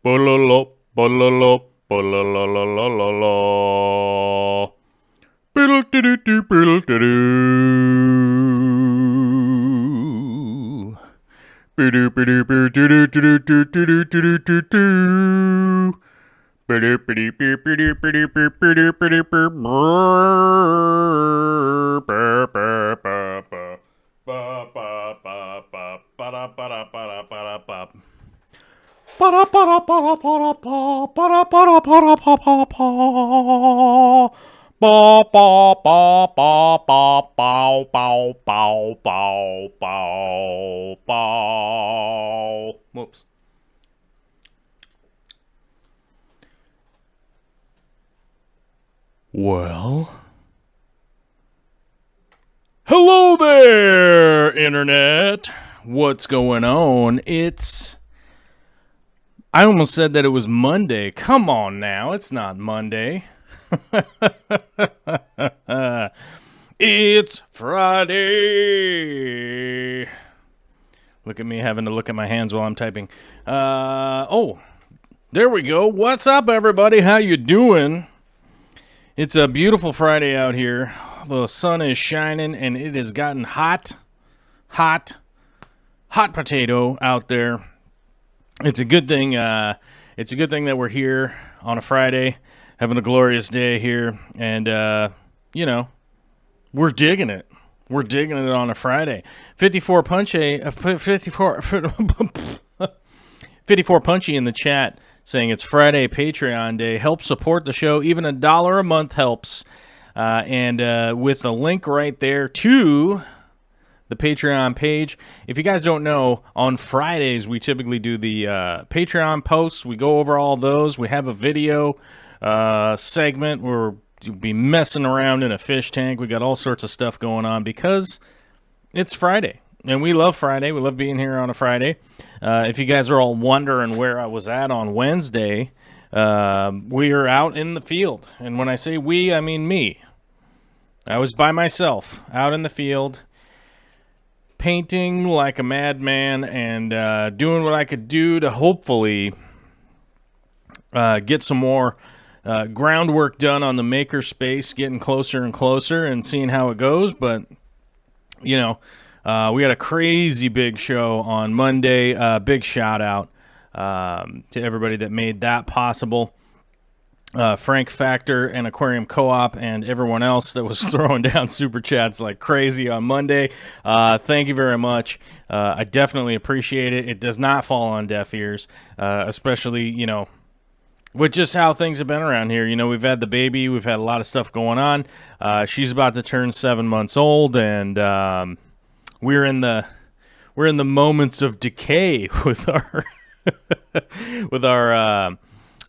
Bololo, bololo, bololololololo. Biddle-doo-doo-doo, biddle-doo-doo. Bidoo-bidoo-boo-doo-doo-doo-doo-doo-doo-doo-doo. Whoops. Well, hello there, Internet. What's going on? I almost said that it was Monday. Come on now, it's not Monday. It's Friday. Look at me having to look at my hands while I'm typing. Oh, there we go. What's up, everybody? How you doing? It's a beautiful Friday out here. The sun is shining, and it has gotten hot potato out there. It's a good thing. It's a good thing that we're here on a Friday, having a glorious day here, and we're digging it. We're digging it on a Friday. 54 Punchy in the chat saying it's Friday Patreon Day. Help support the show. Even $1 a month helps. And with the link right there to the Patreon page. If you guys don't know, on Fridays we typically do the Patreon posts. We go over all those. We have a video segment where we'll be messing around in a fish tank. We got all sorts of stuff going on because it's Friday. And we love Friday. We love being here on a Friday. If you guys are all wondering where I was at on Wednesday, we are out in the field. And when I say we, I mean me. I was by myself out in the field, painting like a madman and doing what I could do to hopefully get some more groundwork done on the makerspace, getting closer and closer and seeing how it goes. But, we had a crazy big show on Monday. Big shout out to everybody that made that possible. Frank Factor and Aquarium Co-op and everyone else that was throwing down super chats like crazy on Monday. Thank you very much. I definitely appreciate it. It does not fall on deaf ears, especially, with just how things have been around here. We've had the baby. We've had a lot of stuff going on. She's about to turn 7 months old, and we're in the moments of decay with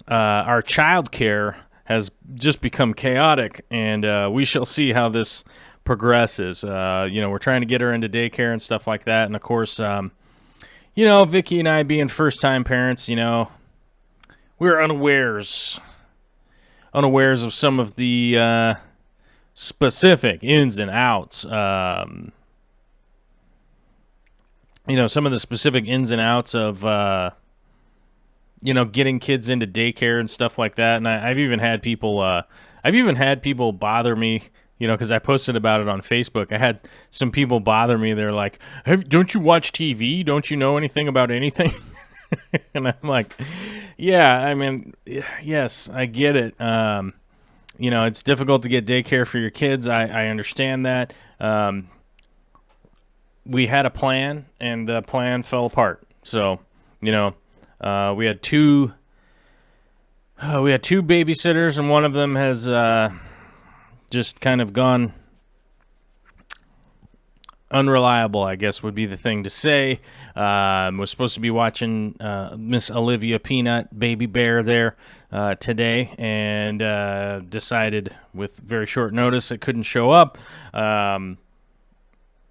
our child care has just become chaotic, and we shall see how this progresses. We're trying to get her into daycare and stuff like that, and of course, Vicky and I being first-time parents, we're unawares of some of the specific ins and outs. Some of the specific ins and outs of, getting kids into daycare and stuff like that. And I've even had people bother me, because I posted about it on Facebook. I had some people bother me. They're like, don't you watch TV? Don't you know anything about anything? And I'm like, yeah, I mean, yes, I get it. It's difficult to get daycare for your kids. I understand that. We had a plan, and the plan fell apart. So, we had two babysitters, and one of them has just kind of gone unreliable, I guess would be the thing to say. Was supposed to be watching Miss Olivia Peanut, Baby Bear there today, and decided with very short notice it couldn't show up.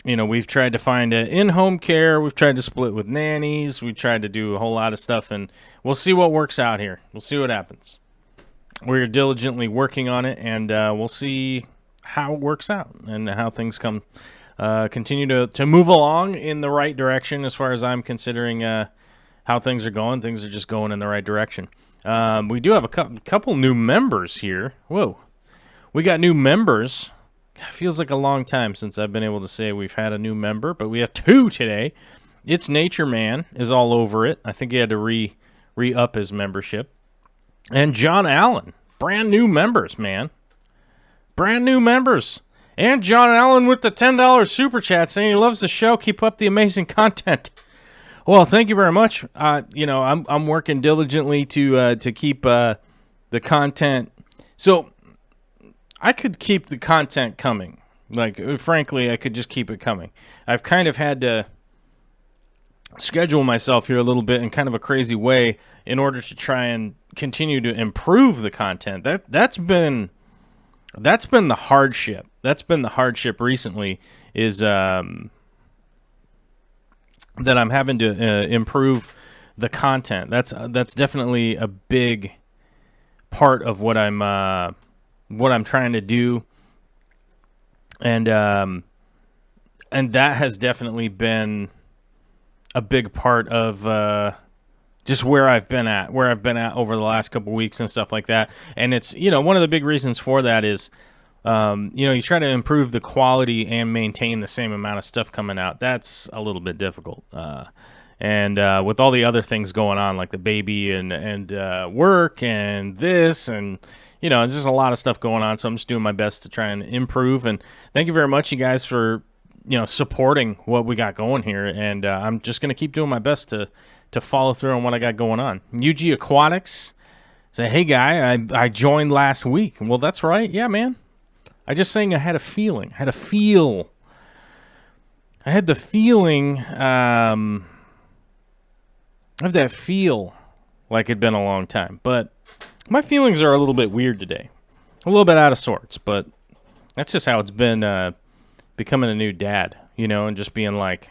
We've tried to find in-home care. We've tried to split with nannies. We've tried to do a whole lot of stuff, and we'll see what works out here. We'll see what happens. We're diligently working on it, and we'll see how it works out and how things continue to move along in the right direction as far as I'm considering how things are going. Things are just going in the right direction. We do have a couple new members here. Whoa. We got new members. God, feels like a long time since I've been able to say we've had a new member, but we have 2 today. It's Nature Man is all over it. I think he had to re-up his membership. And John Allen, brand new members, man. Brand new members. And John Allen with the $10 super chat saying he loves the show. Keep up the amazing content. Well, thank you very much. I'm working diligently to keep the content. So I could keep the content coming. Like, frankly, I could just keep it coming. I've kind of had to schedule myself here a little bit in kind of a crazy way in order to try and continue to improve the content. That's been the hardship. That's been the hardship recently is that I'm having to improve the content. That's definitely a big part of what I'm trying to do, and that has definitely been a big part of just where I've been at over the last couple weeks and stuff like that. And it's, one of the big reasons for that is, you try to improve the quality and maintain the same amount of stuff coming out. That's a little bit difficult. And with all the other things going on, like the baby and work and this, and, there's just a lot of stuff going on. So I'm just doing my best to try and improve. And thank you very much, you guys, for, supporting what we got going here. And I'm just going to keep doing my best to follow through on what I got going on. UG Aquatics say, hey, guy, I joined last week. Well, that's right. Yeah, man. I just saying I had a feeling. I had the feeling, I have that feel like it'd been a long time. But my feelings are a little bit weird today. A little bit out of sorts. But that's just how it's been becoming a new dad, and just being like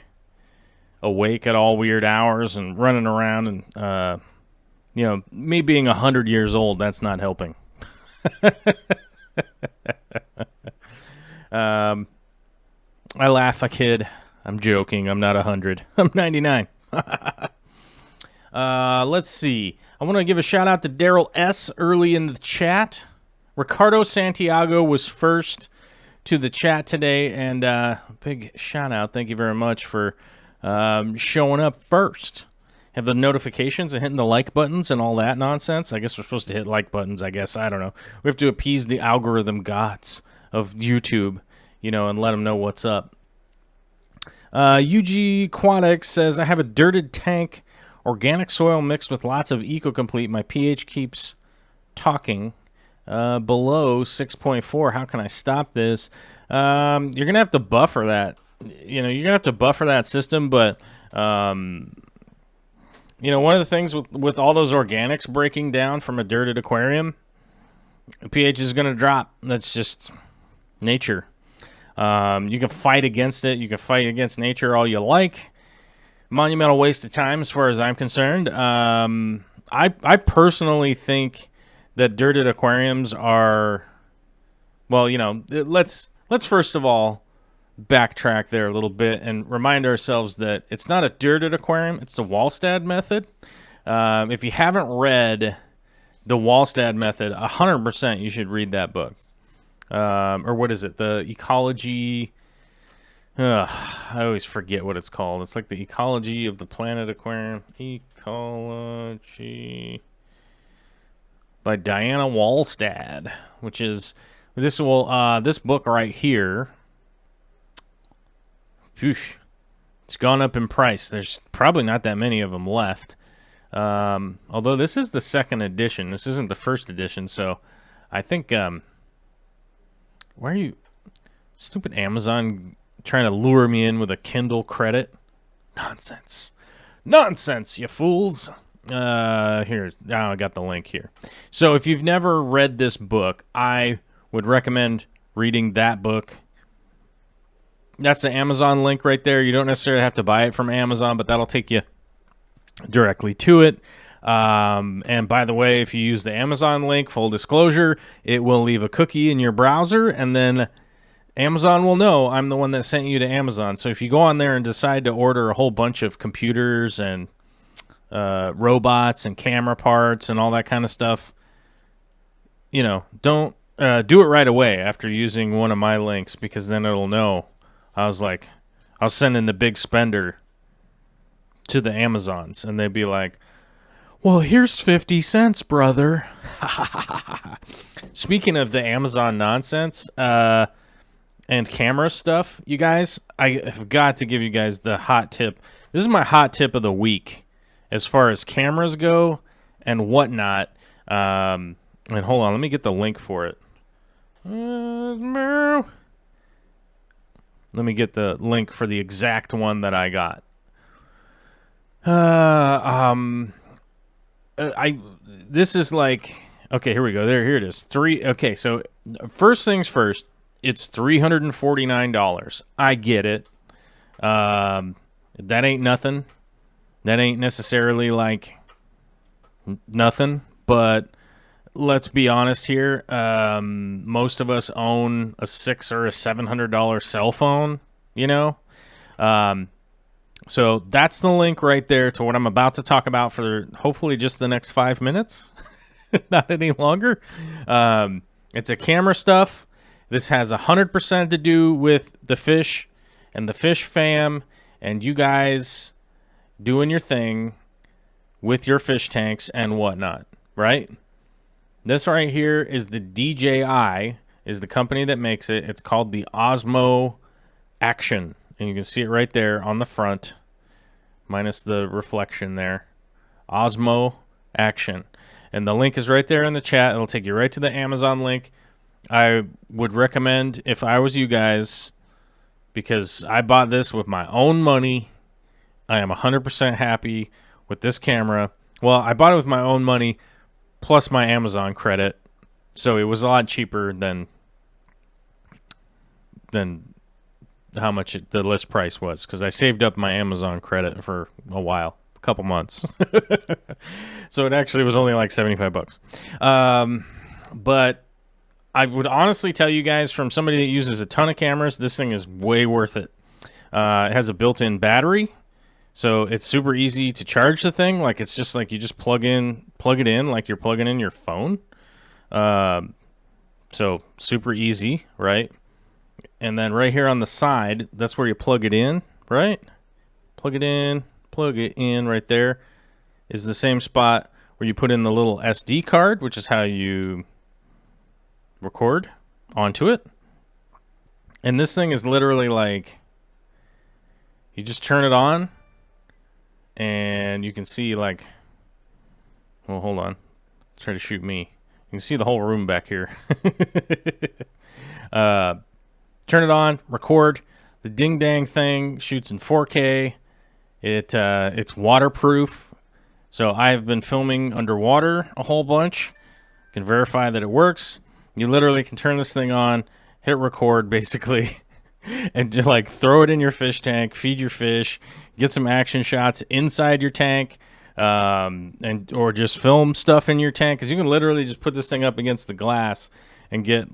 awake at all weird hours and running around and, me being 100 years old, that's not helping. I laugh, I kid. I'm joking. I'm not 100. I'm 99. Let's see. I want to give a shout out to Daryl S. early in the chat. Ricardo Santiago was first to the chat today, and big shout out. Thank you very much for showing up first. Have the notifications and hitting the like buttons and all that nonsense. I guess we're supposed to hit like buttons, I guess. I don't know. We have to appease the algorithm gods of YouTube, and let them know what's up. UG Quadex says, I have a dirted tank, organic soil mixed with lots of EcoComplete. My pH keeps talking below 6.4. How can I stop this? You're going to have to buffer that. You're going to have to buffer that system, but... one of the things with all those organics breaking down from a dirted aquarium, pH is going to drop. That's just nature. You can fight against it. You can fight against nature all you like. Monumental waste of time as far as I'm concerned. I personally think that dirted aquariums are, well, let's first of all backtrack there a little bit and remind ourselves that it's not a dirted aquarium, it's the Wallstad method. If you haven't read the Wallstad method, 100% you should read that book. Or what is it? The ecology... I always forget what it's called. It's like the ecology of the planet aquarium. Ecology by Diana Wallstad, which is this book right here. Phew, it's gone up in price. There's probably not that many of them left. Although this is the second edition. This isn't the first edition, so I think... why are you... Stupid Amazon trying to lure me in with a Kindle credit? Nonsense. Nonsense, you fools. Here, I got the link here. So if you've never read this book, I would recommend reading that book. That's the Amazon link right there. You don't necessarily have to buy it from Amazon, but that'll take you directly to it. And by the way, if you use the Amazon link, full disclosure, it will leave a cookie in your browser, and then Amazon will know I'm the one that sent you to Amazon. So if you go on there and decide to order a whole bunch of computers and robots and camera parts and all that kind of stuff, don't do it right away after using one of my links, because then it'll know. I was sending the big spender to the Amazons, and they'd be like, well, here's 50 cents, brother. Speaking of the Amazon nonsense and camera stuff, you guys, I have got to give you guys the hot tip. This is my hot tip of the week as far as cameras go and whatnot. And hold on, let me get the link for it. Let me get the link for the exact one that I got. This is like, okay, here we go. Here it is. Okay, so first things first, it's $349. I get it. That ain't nothing. That ain't necessarily like nothing, but let's be honest here. Most of us own a $600 or a $700 cell phone, So that's the link right there to what I'm about to talk about for hopefully just the next 5 minutes, not any longer. It's a camera stuff. This has 100% to do with the fish and the fish fam and you guys doing your thing with your fish tanks and whatnot, right? This right here is the DJI, is the company that makes it. It's called the Osmo Action. And you can see it right there on the front, minus the reflection there. Osmo Action. And the link is right there in the chat. It'll take you right to the Amazon link. I would recommend, if I was you guys, because I bought this with my own money. I am 100% happy with this camera. Well, I bought it with my own money plus my Amazon credit. So it was a lot cheaper than how much the list price was, because I saved up my Amazon credit for a while, a couple months. So it actually was only like $75. But I would honestly tell you guys, from somebody that uses a ton of cameras, this thing is way worth it. It has a built-in battery, so it's super easy to charge the thing. Like, it's just like you just plug it in like you're plugging in your phone. So super easy, right? And then right here on the side, that's where you plug it in, right? Plug it in right there is the same spot where you put in the little SD card, which is how you record onto it. And this thing is literally like, you just turn it on and you can see, like, well, hold on. Try to shoot me. You can see the whole room back here. Turn it on, record. The ding-dang thing shoots in 4K. It's waterproof. So I've been filming underwater a whole bunch. Can verify that it works. You literally can turn this thing on, hit record, basically, and just like throw it in your fish tank, feed your fish, get some action shots inside your tank, or just film stuff in your tank, because you can literally just put this thing up against the glass and get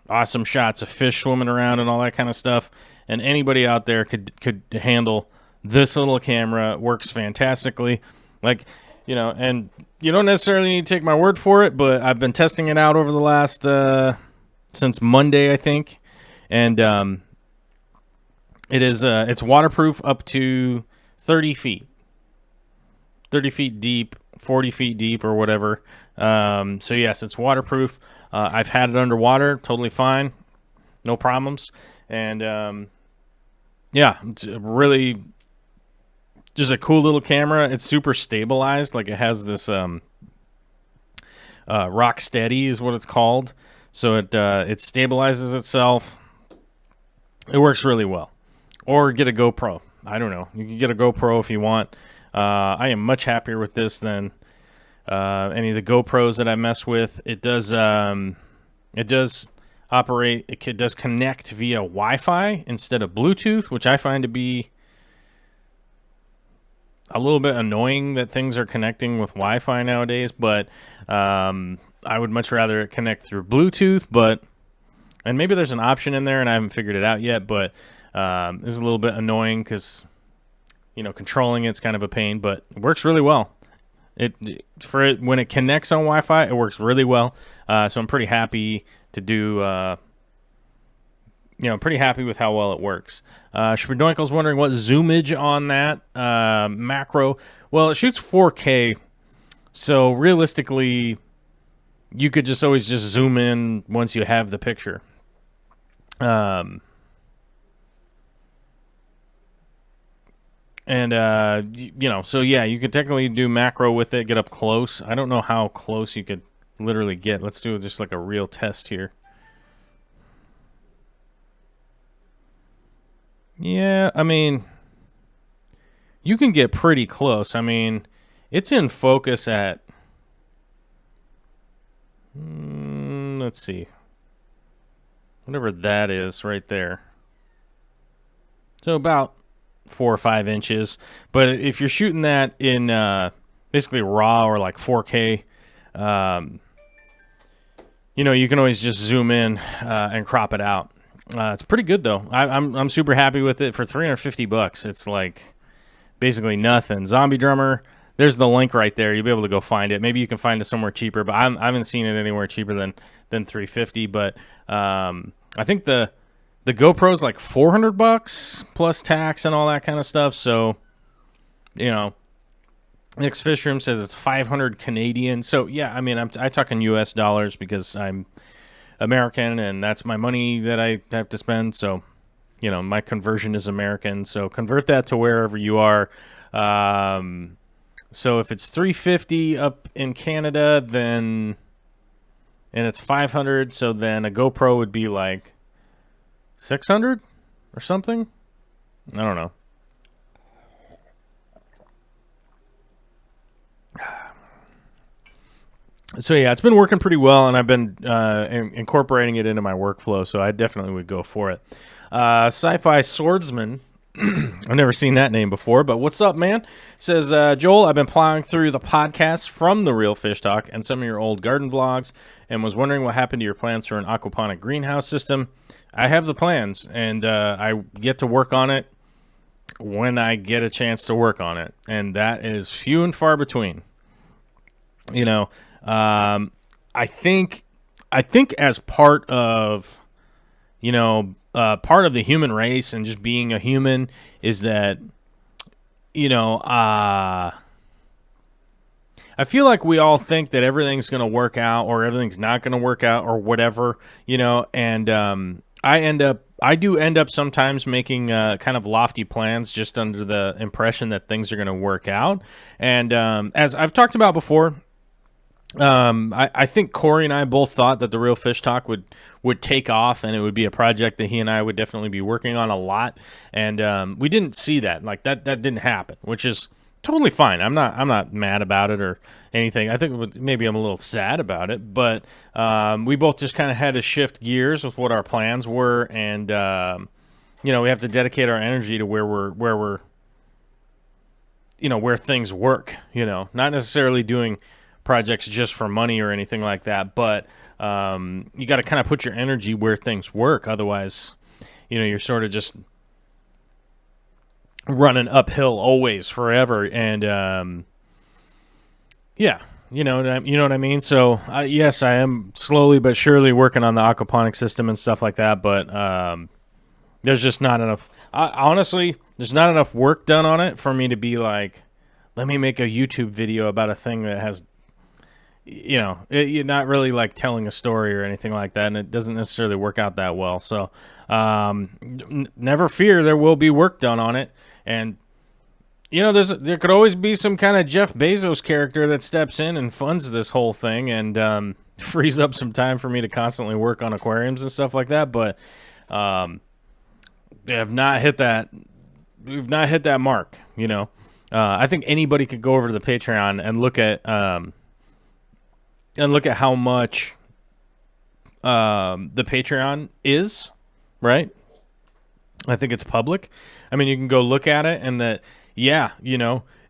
awesome shots of fish swimming around and all that kind of stuff. And anybody out there could handle this little camera. It works fantastically. Like, and you don't necessarily need to take my word for it, but I've been testing it out over the last since Monday, I think. And it's waterproof up to 30 feet. 30 feet deep, 40 feet deep, or whatever. So yes, it's waterproof. I've had it underwater, totally fine, no problems. And yeah, it's really just a cool little camera. It's super stabilized. Like, it has this rock steady is what it's called. So it stabilizes itself. It works really well. Or get a GoPro. I don't know. You can get a GoPro if you want. I am much happier with this than any of the GoPros that I mess with. It does operate. It does connect via Wi-Fi instead of Bluetooth, which I find to be a little bit annoying that things are connecting with Wi-Fi nowadays. But I would much rather it connect through Bluetooth. And maybe there's an option in there, and I haven't figured it out yet. But it's a little bit annoying because controlling it's kind of a pain, but it works really well. When it connects on Wi-Fi, it works really well. So I'm pretty happy to do. Pretty happy with how well it works. Schmadoinkle's wondering what zoomage on that macro. Well, it shoots 4K, so realistically, you could just always just zoom in once you have the picture. So yeah, you could technically do macro with it, get up close. I don't know how close you could literally get. Let's do just like a real test here. Yeah, I mean, you can get pretty close. I mean, it's in focus at, let's see, whatever that is right there. So about 4 or 5 inches. But if you're shooting that in basically RAW or like 4K, you can always just zoom in and crop it out. It's pretty good though. I'm super happy with it for $350. It's like basically nothing. Zombie Drummer. There's the link right there. You'll be able to go find it. Maybe you can find it somewhere cheaper, but I haven't seen it anywhere cheaper than $350. But I think the GoPro's like $400 plus tax and all that kind of stuff. So, Nick's Fish Room says it's 500 Canadian. So yeah, I mean, I talking US dollars because I'm American and that's my money that I have to spend. So, my conversion is American. So convert that to wherever you are. So if it's 350 up in Canada, and it's 500, so then a GoPro would be like 600 or something. I don't know. So yeah, it's been working pretty well, and I've been incorporating it into my workflow, so I definitely would go for it. Sci-Fi Swordsman, I've never seen that name before, but what's up, man? Says, Joel, I've been plowing through the podcasts from The Real Fish Talk and some of your old garden vlogs, and was wondering what happened to your plans for an aquaponic greenhouse system. I have the plans, and I get to work on it when I get a chance to work on it, and that is few and far between. I think as part of, part of the human race and just being a human is that, I feel like we all think that everything's going to work out or everything's not going to work out or whatever, and I do end up sometimes making kind of lofty plans just under the impression that things are going to work out. And as I've talked about before, I think Corey and I both thought that The Real Fish Talk would take off and it would be a project that he and I would definitely be working on a lot. And we didn't see that. Like that didn't happen, which is totally fine. I'm not mad about it or anything. I think maybe I'm a little sad about it, but we both just kind of had to shift gears with what our plans were, and we have to dedicate our energy to where we're where things work. Not necessarily doing projects just for money or anything like that, but you got to kind of put your energy where things work. Otherwise, you're sort of just running uphill always forever. And yeah, you know what I mean? So yes, I am slowly but surely working on the aquaponic system and stuff like that, but there's just not enough. Honestly, there's not enough work done on it for me to be like, let me make a YouTube video about a thing that has, you're not really like telling a story or anything like that, and it doesn't necessarily work out that well. So never fear, there will be work done on it. And there could always be some kind of Jeff Bezos character that steps in and funds this whole thing and frees up some time for me to constantly work on aquariums and stuff like that. But they have not hit that. We've not hit that mark. I think anybody could go over to the Patreon and look at how much the Patreon is, right? I think it's public. I mean, you can go look at it, and that, yeah,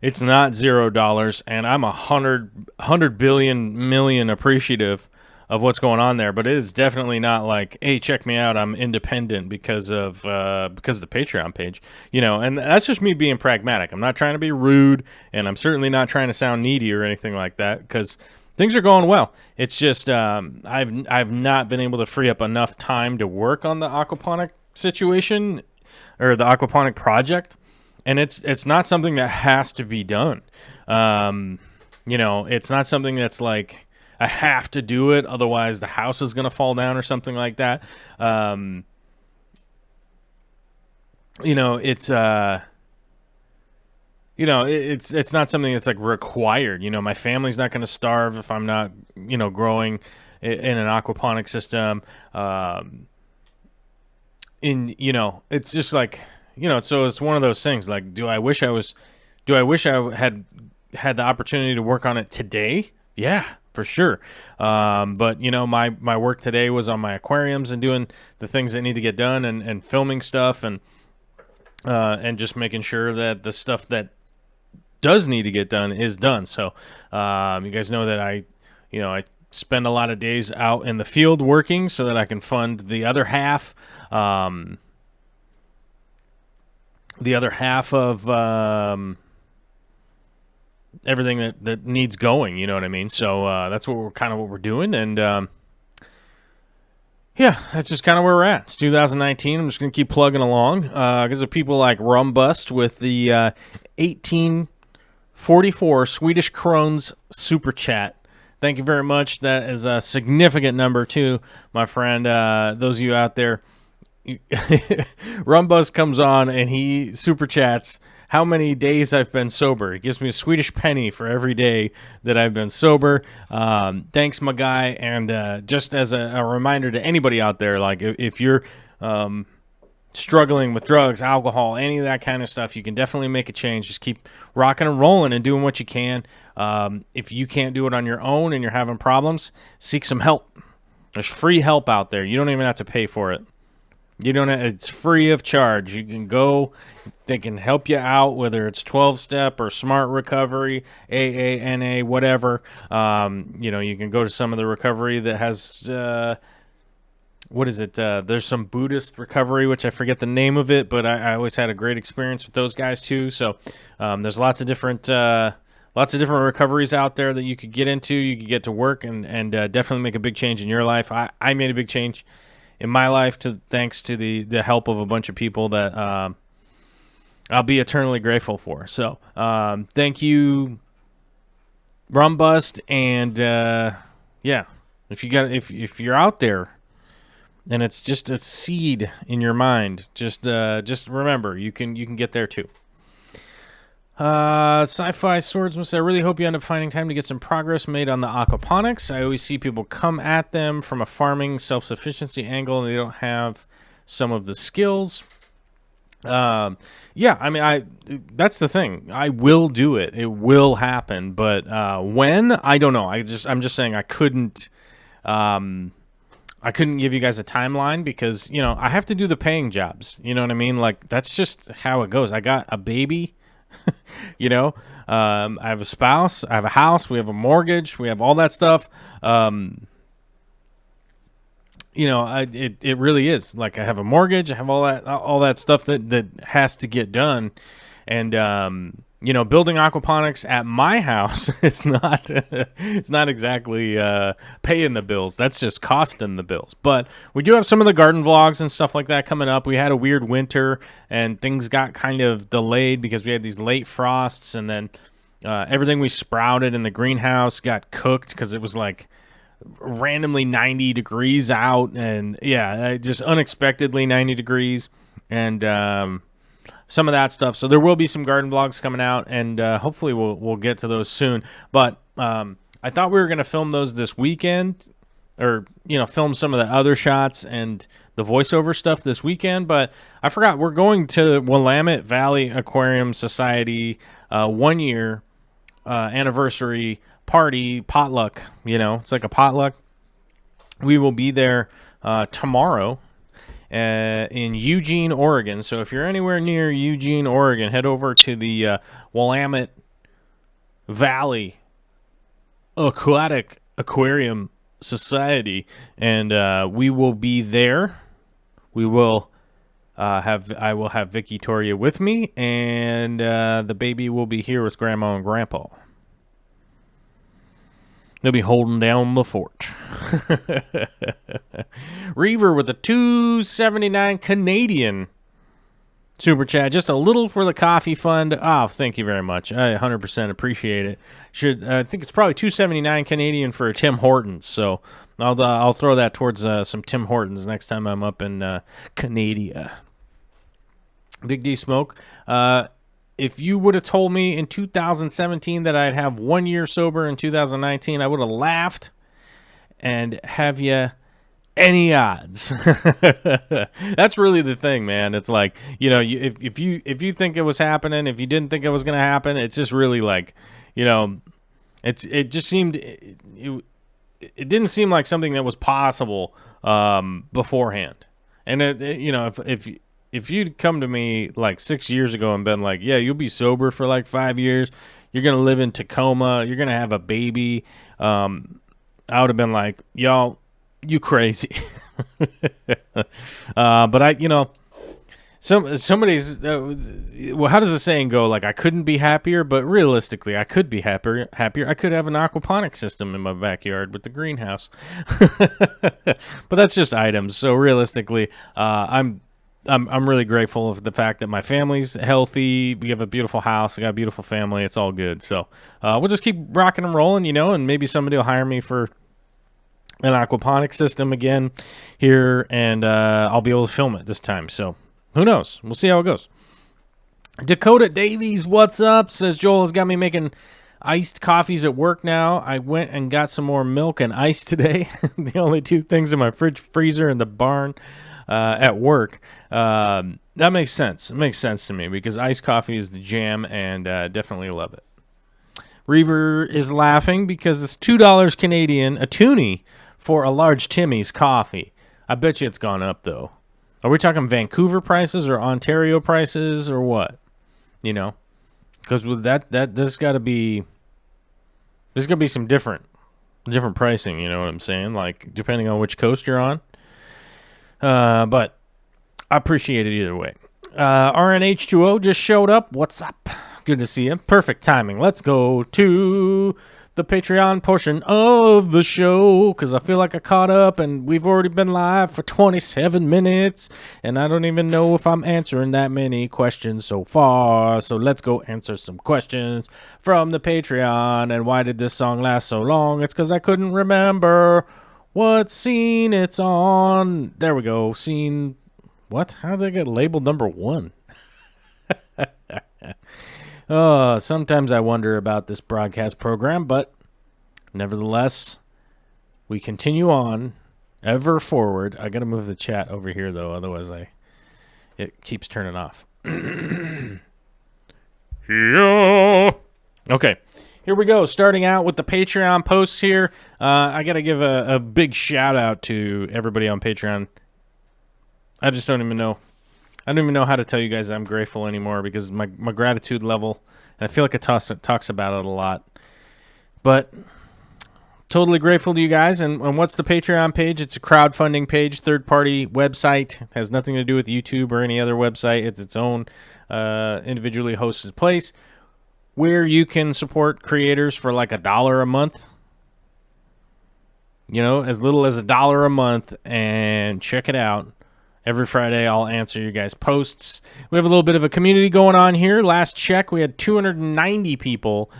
it's not $0, and I'm 100 billion million appreciative what's going on there, but it is definitely not like, hey, check me out, I'm independent because of the Patreon page, and that's just me being pragmatic. I'm not trying to be rude, and I'm certainly not trying to sound needy or anything like that, because things are going well. It's just I've not been able to free up enough time to work on the aquaponic situation or the aquaponic project, and it's not something that has to be done. It's not something that's like, I have to do it, otherwise the house is going to fall down or something like that. It's not something that's like required. My family's not going to starve if I'm not, growing in an aquaponic system. It's just like, so it's one of those things. Like, do I wish I had the opportunity to work on it today? Yeah, for sure. But my work today was on my aquariums and doing the things that need to get done, and filming stuff, and just making sure that the stuff that does need to get done is done. So you guys know that I spend a lot of days out in the field working so that I can fund the other half of everything that needs going, you know what I mean? So that's what we're doing, and yeah, that's just kind of where we're at. It's 2019. I'm just gonna keep plugging along because of people like Rumbust with the 1844 Swedish Krones super chat. Thank you very much. That is a significant number too, my friend. Those of you out there, Rumbus comes on and he super chats how many days I've been sober. He gives me a Swedish penny for every day that I've been sober. Thanks, my guy. And just as a reminder to anybody out there, like if you're struggling with drugs, alcohol, any of that kind of stuff, you can definitely make a change. Just keep rocking and rolling and doing what you can. If you can't do it on your own and you're having problems, seek some help. There's free help out there. You don't even have to pay for it. It's free of charge. You can go, they can help you out, whether it's 12-step or smart recovery, AA, NA, whatever. You can go to some of the recovery that has, what is it? There's some Buddhist recovery, which I forget the name of it, but I always had a great experience with those guys too. So there's lots of different recoveries out there that you could get into. You could get to work and definitely make a big change in your life. I made a big change in my life thanks to the help of a bunch of people that I'll be eternally grateful for. So thank you, Rumbust, and yeah, if you're out there and it's just a seed in your mind, just remember you can get there too. Sci-Fi Swordsman said, I really hope you end up finding time to get some progress made on the aquaponics. I always see people come at them from a farming self-sufficiency angle, and they don't have some of the skills. Yeah, I mean, that's the thing. I will do it. It will happen, but when? I don't know. I'm just saying I couldn't give you guys a timeline because, I have to do the paying jobs. You know what I mean? Like, that's just how it goes. I got a baby. I have a spouse, I have a house, we have a mortgage, we have all that stuff. It really is like I have a mortgage, I have all that stuff that has to get done, and building aquaponics at my house it's not exactly paying the bills. That's just costing the bills. But we do have some of the garden vlogs and stuff like that coming up. We had a weird winter and things got kind of delayed because we had these late frosts, and then everything we sprouted in the greenhouse got cooked because it was like randomly 90 degrees out, and yeah, just unexpectedly 90 degrees, and some of that stuff. So there will be some garden vlogs coming out, and hopefully we'll get to those soon. But I thought we were going to film those this weekend, or film some of the other shots and the voiceover stuff this weekend. But I forgot we're going to Willamette Valley Aquarium Society 1 year anniversary party potluck. It's like a potluck. We will be there tomorrow. In Eugene, Oregon. So if you're anywhere near Eugene, Oregon, head over to the Willamette Valley Aquatic Aquarium society, and we will be there. We will I will have Victoria with me, and the baby will be here with Grandma and Grandpa. They'll be holding down the fort. Reaver with a $2.79 Canadian super chat. Just a little for the coffee fund. Oh, thank you very much. I 100% appreciate it. I think it's probably $2.79 Canadian for a Tim Hortons. So I'll throw that towards some Tim Hortons next time I'm up in Canada. Big D Smoke. If you would have told me in 2017 that I'd have 1 year sober in 2019, I would have laughed. And have you any odds? That's really the thing, man. It's like, if you think it was happening, if you didn't think it was going to happen, it's just really like, it just seemed it didn't seem like something that was possible beforehand. And if you'd come to me like 6 years ago and been like, yeah, you'll be sober for like 5 years, you're going to live in Tacoma, you're going to have a baby, I would have been like, y'all, you crazy. But somebody's, well, how does the saying go? Like, I couldn't be happier, but realistically, I could be happier. I could have an aquaponic system in my backyard with the greenhouse. But that's just items. So realistically, I'm really grateful for the fact that my family's healthy. We have a beautiful house. I got a beautiful family. It's all good. So we'll just keep rocking and rolling, and maybe somebody will hire me for an aquaponic system again here, and I'll be able to film it this time. So who knows? We'll see how it goes. Dakota Davies, what's up? Says Joel has got me making iced coffees at work now. I went and got some more milk and ice today. The only two things in my freezer and the barn at work. That makes sense. It makes sense to me because iced coffee is the jam, and definitely love it. Reaver is laughing because it's $2 Canadian, a toonie, for a large Timmy's coffee. I bet you it's gone up, though. Are we talking Vancouver prices or Ontario prices or what? Because with that there's got to be some different pricing. You know what I'm saying? Like depending on which coast you're on. But I appreciate it either way. RNH2O just showed up. What's up? Good to see you. Perfect timing. Let's go to the Patreon portion of the show because I feel like I caught up and we've already been live for 27 minutes and I don't even know if I'm answering that many questions so far. So let's go answer some questions from the Patreon. And why did this song last so long? It's because I couldn't remember what scene it's on. There we go. Scene. What? How did I get labeled number 1? Sometimes I wonder about this broadcast program, but nevertheless, we continue on ever forward. I got to move the chat over here, though. Otherwise, it keeps turning off. Yeah. Okay. Here we go. Starting out with the Patreon posts here. I got to give a big shout out to everybody on Patreon. I just don't even know. I don't even know how to tell you guys I'm grateful anymore because my gratitude level, and I feel like it talks about it a lot. But totally grateful to you guys. And what's the Patreon page? It's a crowdfunding page, third-party website. It has nothing to do with YouTube or any other website. It's its own individually hosted place where you can support creators for like $1 a month. As little as $1 a month, and check it out. Every Friday, I'll answer you guys' posts. We have a little bit of a community going on here. Last check, we had 290 people.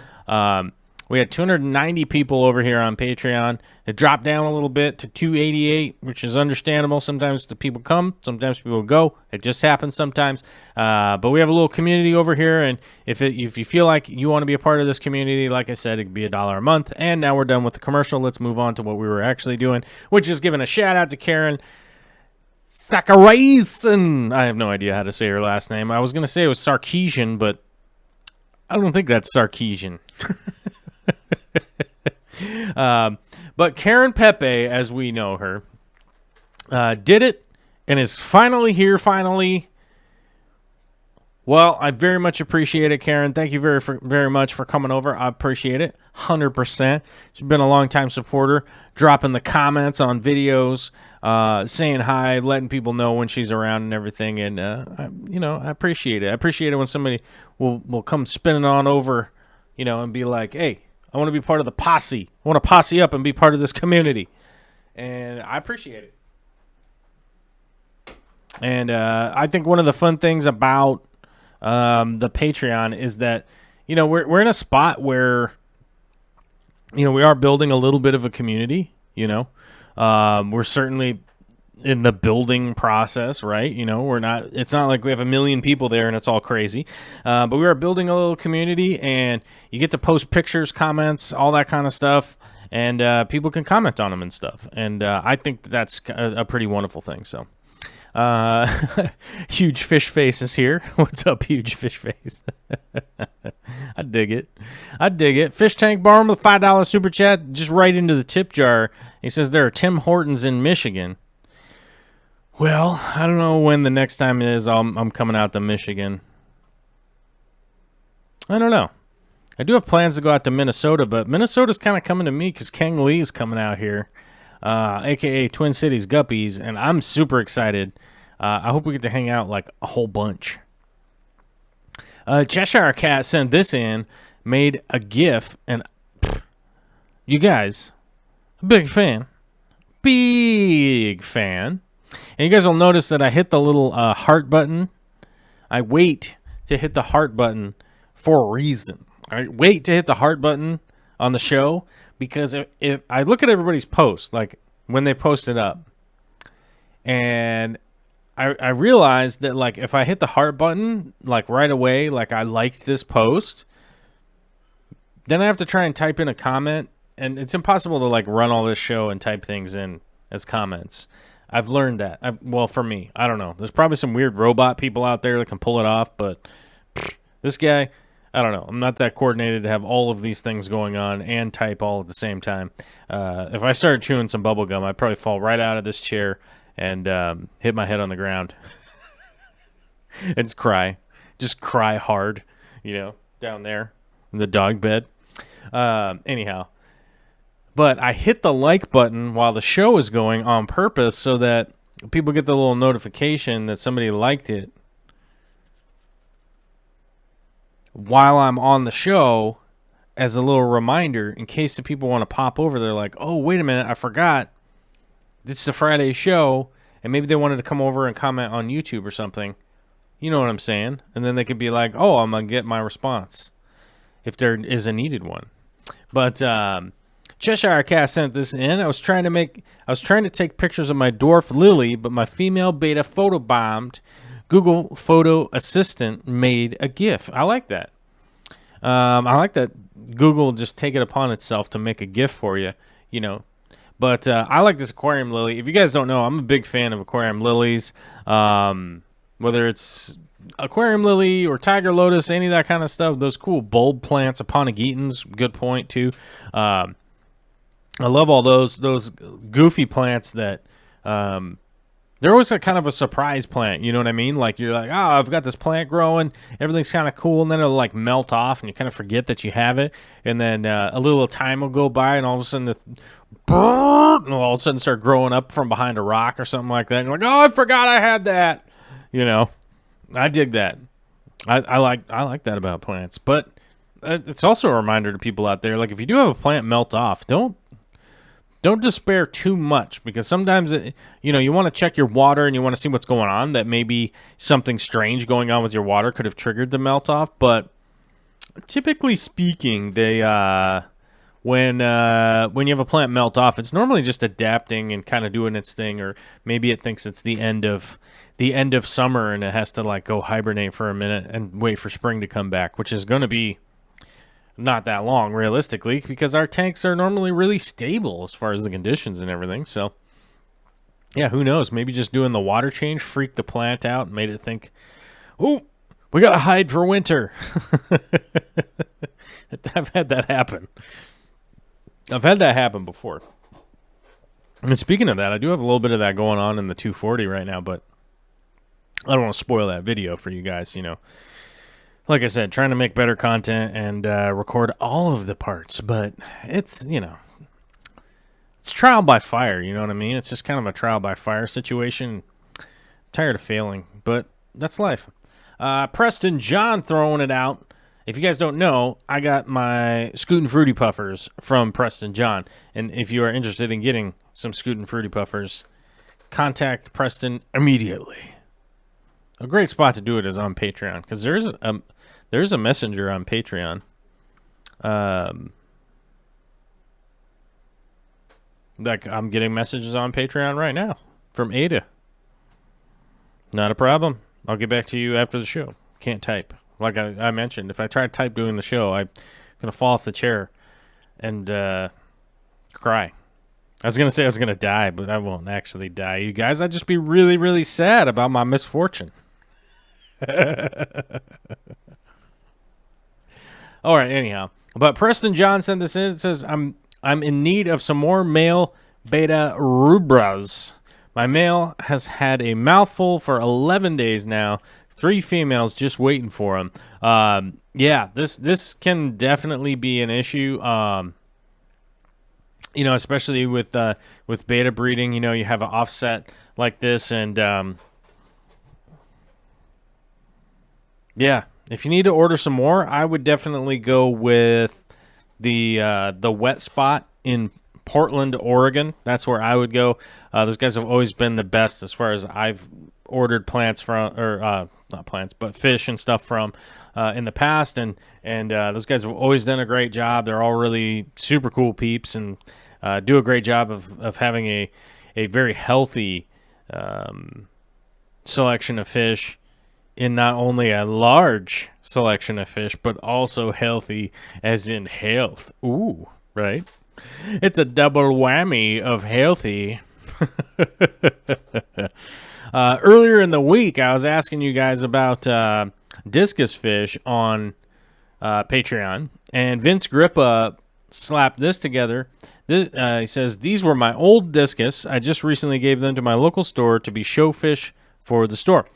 We had 290 people over here on Patreon. It dropped down a little bit to 288, which is understandable. Sometimes the people come, sometimes people go. It just happens sometimes. But we have a little community over here, and if you feel like you want to be a part of this community, like I said, it could be $1 a month. And now we're done with the commercial. Let's move on to what we were actually doing, which is giving a shout out to Karen Sakaraisen. I have no idea how to say her last name. I was going to say it was Sarkeesian, but I don't think that's Sarkeesian. But Karen Pepe, as we know her, did it and is finally here, finally Well, I very much appreciate it, Karen. Thank you very much for coming over. I appreciate it, 100%. She's been a long-time supporter, dropping the comments on videos, saying hi, letting people know when she's around and everything. And, I appreciate it. I appreciate it when somebody will come spinning on over, and be like, hey, I want to be part of the posse. I want to posse up and be part of this community. And I appreciate it. And I think one of the fun things about the Patreon is that, we're in a spot where, we are building a little bit of a community, we're certainly in the building process, right? It's not like we have 1 million people there and it's all crazy, but we are building a little community, and you get to post pictures, comments, all that kind of stuff, and people can comment on them and stuff. And I think that's a pretty wonderful thing. So, Huge Fish Face is here. What's up, Huge Fish Face? I dig it. Fish Tank Barn with $5 super chat, just right into the tip jar. He says there are Tim Hortons in Michigan. Well, I don't know when the next time is I'm coming out to Michigan. I don't know. I do have plans to go out to Minnesota, but Minnesota's kind of coming to me because Kang Lee's coming out here. A.k.a. Twin Cities Guppies, and I'm super excited. I hope we get to hang out like a whole bunch. Cheshire Cat sent this in, made a GIF, and you guys, big fan. And you guys will notice that I hit the little heart button. I wait to hit the heart button for a reason. I wait to hit the heart button on the show because if I look at everybody's post, like when they post it up, and I realized that, like, if I hit the heart button, like, right away, like, I liked this post, then I have to try and type in a comment, and it's impossible to, like, run all this show and type things in as comments. I've learned that. Well, for me, I don't know. There's probably some weird robot people out there that can pull it off, but this guy, I don't know. I'm not that coordinated to have all of these things going on and type all at the same time. If I started chewing some bubble gum, I'd probably fall right out of this chair and hit my head on the ground and just cry hard, down there in the dog bed. Anyhow, but I hit the like button while the show is going on purpose so that people get the little notification that somebody liked it while I'm on the show as a little reminder in case the people want to pop over. They're like, oh, wait a minute, I forgot. It's the Friday show, and maybe they wanted to come over and comment on YouTube or something. You know what I'm saying? And then they could be like, oh, I'm going to get my response if there is a needed one. But Cheshire Cat sent this in. I was trying to take pictures of my dwarf lily, but my female beta photobombed. Google Photo Assistant made a GIF. I like that. I like that Google just take it upon itself to make a GIF for you, But I like this aquarium lily. If you guys don't know, I'm a big fan of aquarium lilies. Whether it's aquarium lily or tiger lotus, any of that kind of stuff. Those cool bulb plants, Aponogetons, good point too. I love all those goofy plants that they're always a kind of a surprise plant. You know what I mean? Like you're like, oh, I've got this plant growing. Everything's kind of cool, and then it'll like melt off, and you kind of forget that you have it. And then a little time will go by, and all of a sudden start growing up from behind a rock or something like that. And you're like, oh, I forgot I had that. I dig that. I like that about plants. But it's also a reminder to people out there, like if you do have a plant melt off, don't despair too much, because sometimes you want to check your water and you want to see what's going on. That maybe something strange going on with your water could have triggered the melt off. But typically speaking, they when you have a plant melt off, it's normally just adapting and kind of doing its thing, or maybe it thinks it's the end of summer and it has to like go hibernate for a minute and wait for spring to come back, which is going to be not that long realistically, because our tanks are normally really stable as far as the conditions and everything. So yeah, who knows? Maybe just doing the water change freaked the plant out and made it think, oh, we got to hide for winter. I've had that happen. I've had that happen before. And speaking of that, I do have a little bit of that going on in the 240 right now, but I don't want to spoil that video for you guys, like I said, trying to make better content and record all of the parts, but it's, you know, it's trial by fire, you know what I mean? It's just kind of a trial by fire situation. I'm tired of failing, but that's life. Preston John throwing it out. If you guys don't know, I got my Scootin' Fruity Puffers from Preston John, and if you are interested in getting some Scootin' Fruity Puffers, contact Preston immediately. A great spot to do it is on Patreon, because there's a messenger on Patreon. Like, I'm getting messages on Patreon right now from Ada. Not a problem. I'll get back to you after the show. Can't type. Like I mentioned, if I try to type during the show, I'm going to fall off the chair and cry. I was going to say I was going to die, but I won't actually die. You guys, I'd just be really, really sad about my misfortune. All right, anyhow. But Preston John sent this in. It says, I'm in need of some more male beta rubras. My male has had a mouthful for 11 days now. 3 females just waiting for him. Yeah, this can definitely be an issue. You know, especially with beta breeding. You know, you have an offset like this, and yeah, if you need to order some more, I would definitely go with the wet spot in Portland, Oregon. That's where I would go. Those guys have always been the best as far as I've ordered plants from, or not plants, but fish and stuff from in the past. And those guys have always done a great job. They're all really super cool peeps and do a great job of having a very healthy selection of fish, in not only a large selection of fish, but also healthy as in health. Ooh, right? It's a double whammy of healthy. Earlier in the week, I was asking you guys about discus fish on Patreon, and Vince Grippa slapped this together. He says, these were my old discus. I just recently gave them to my local store to be show fish for the store.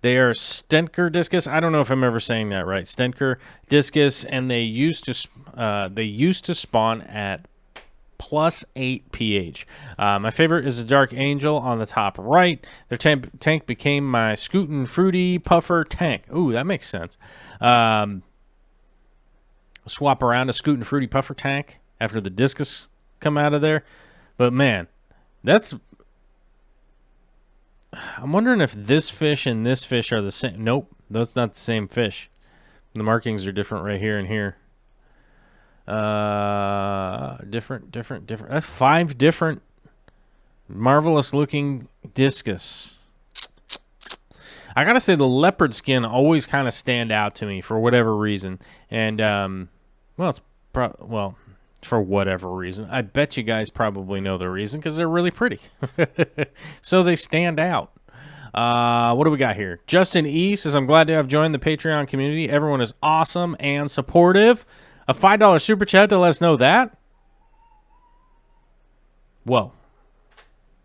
They are Stenker discus. I don't know if I'm ever saying that right. Stenker discus, and they used to spawn at +8 pH. My favorite is a Dark Angel on the top right. Their tank became my Scootin' Fruity Puffer tank. Ooh, that makes sense. Swap around a Scootin' Fruity Puffer tank after the discus come out of there. But man, I'm wondering if this fish and this fish are the same. Nope, that's not the same fish. The markings are different right here and here. Different. That's 5 different marvelous looking discus. I gotta say, the leopard skin always kind of stand out to me for whatever reason. And well, for whatever reason. I bet you guys probably know the reason, because they're really pretty. So they stand out. What do we got here? Justin E. says, I'm glad to have joined the Patreon community. Everyone is awesome and supportive. A $5 super chat to let us know that. Whoa.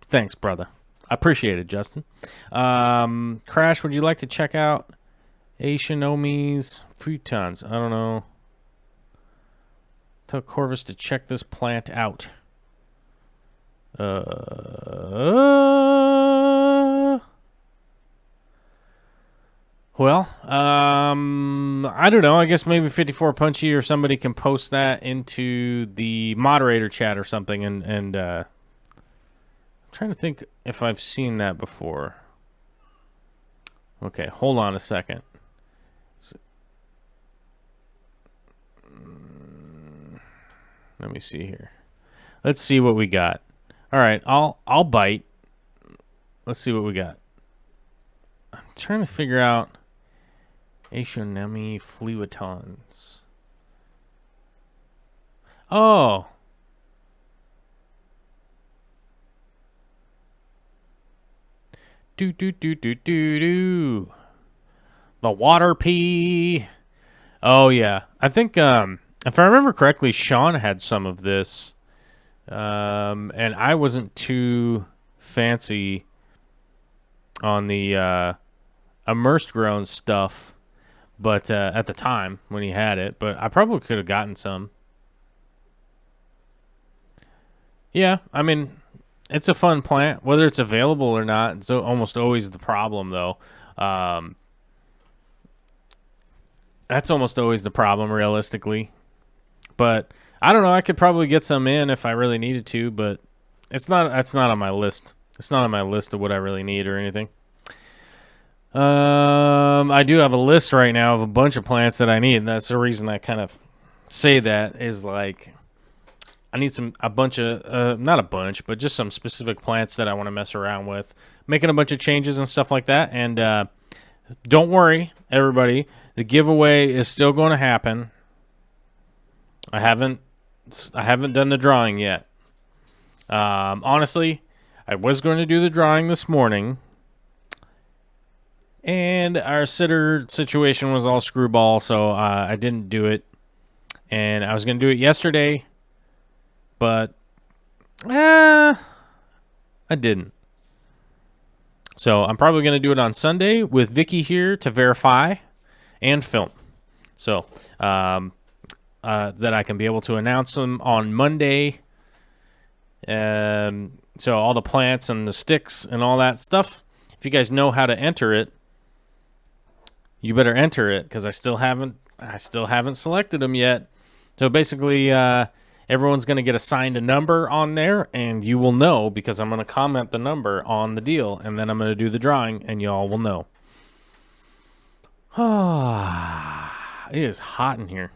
Thanks, brother. I appreciate it, Justin. Crash, would you like to check out Ashinomi's futons? I don't know. Tell Corvus to check this plant out. Well, I don't know. I guess maybe 54 Punchy or somebody can post that into the moderator chat or something. And I'm trying to think if I've seen that before. Okay, hold on a second. Let me see here. Let's see what we got. All right, I'll bite. Let's see what we got. I'm trying to figure out Ashinomi's fluitons. Oh. The water pea. Oh yeah. I think if I remember correctly, Sean had some of this. And I wasn't too fancy on the immersed grown stuff. but at the time when he had it. But I probably could have gotten some. Yeah, I mean, it's a fun plant. Whether it's available or not, it's almost always the problem, though. That's almost always the problem, realistically. But I don't know. I could probably get some in if I really needed to, but it's not. That's not on my list. It's not on my list of what I really need or anything. I do have a list right now of a bunch of plants that I need, and that's the reason I kind of say that is like I need a bunch of not a bunch, but just some specific plants that I want to mess around with, making a bunch of changes and stuff like that. And don't worry, everybody, the giveaway is still going to happen. I haven't done the drawing yet. Honestly, I was going to do the drawing this morning, and our sitter situation was all screwball, so I didn't do it. And I was going to do it yesterday, but I didn't. So I'm probably going to do it on Sunday with Vicky here to verify and film. So that I can be able to announce them on Monday. So all the plants and the sticks and all that stuff. If you guys know how to enter it, you better enter it because I still haven't selected them yet. So basically, everyone's going to get assigned a number on there, and you will know because I'm going to comment the number on the deal, and then I'm going to do the drawing, and y'all will know. It is hot in here.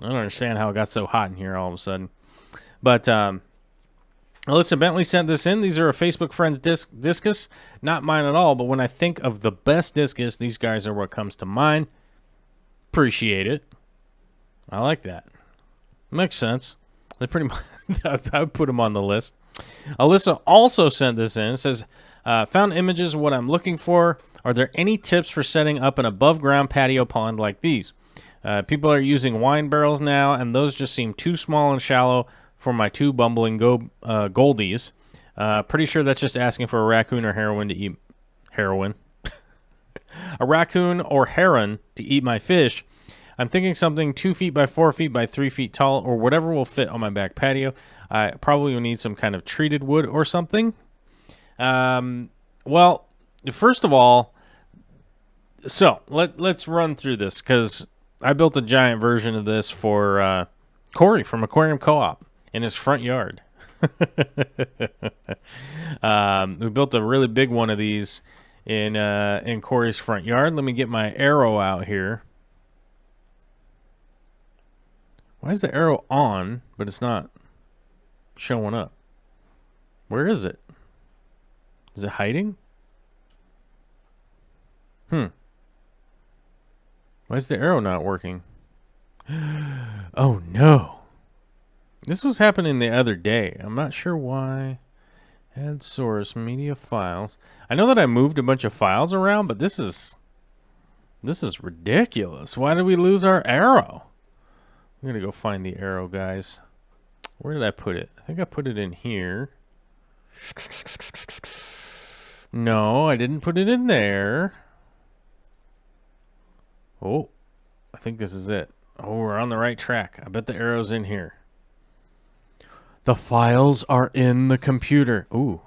I don't understand how it got so hot in here all of a sudden. But Alyssa Bentley sent this in. These are a Facebook friend's discus. Not mine at all, but when I think of the best discus, these guys are what comes to mind. Appreciate it. I like that. Makes sense. They pretty much, I would put them on the list. Alyssa also sent this in. It says, found images of what I'm looking for. Are there any tips for setting up an above-ground patio pond like these? People are using wine barrels now, and those just seem too small and shallow for my two bumbling goldies. Pretty sure that's just asking for a raccoon or heron to eat heroin. A raccoon or heron to eat my fish. I'm thinking something 2 feet by 4 feet by 3 feet tall, or whatever will fit on my back patio. I probably will need some kind of treated wood or something. Well, first of all, so let's run through this because I built a giant version of this for Corey from Aquarium Co-op in his front yard. We built a really big one of these in Corey's front yard. Let me get my arrow out here. Why is the arrow on, but it's not showing up? Where is it? Is it hiding? Why is the arrow not working? Oh, no. This was happening the other day. I'm not sure why. Add source, media files. I know that I moved a bunch of files around, but this is ridiculous. Why did we lose our arrow? I'm going to go find the arrow, guys. Where did I put it? I think I put it in here. No, I didn't put it in there. Oh, I think this is it. Oh, we're on the right track. I bet the arrow's in here. The files are in the computer. Ooh.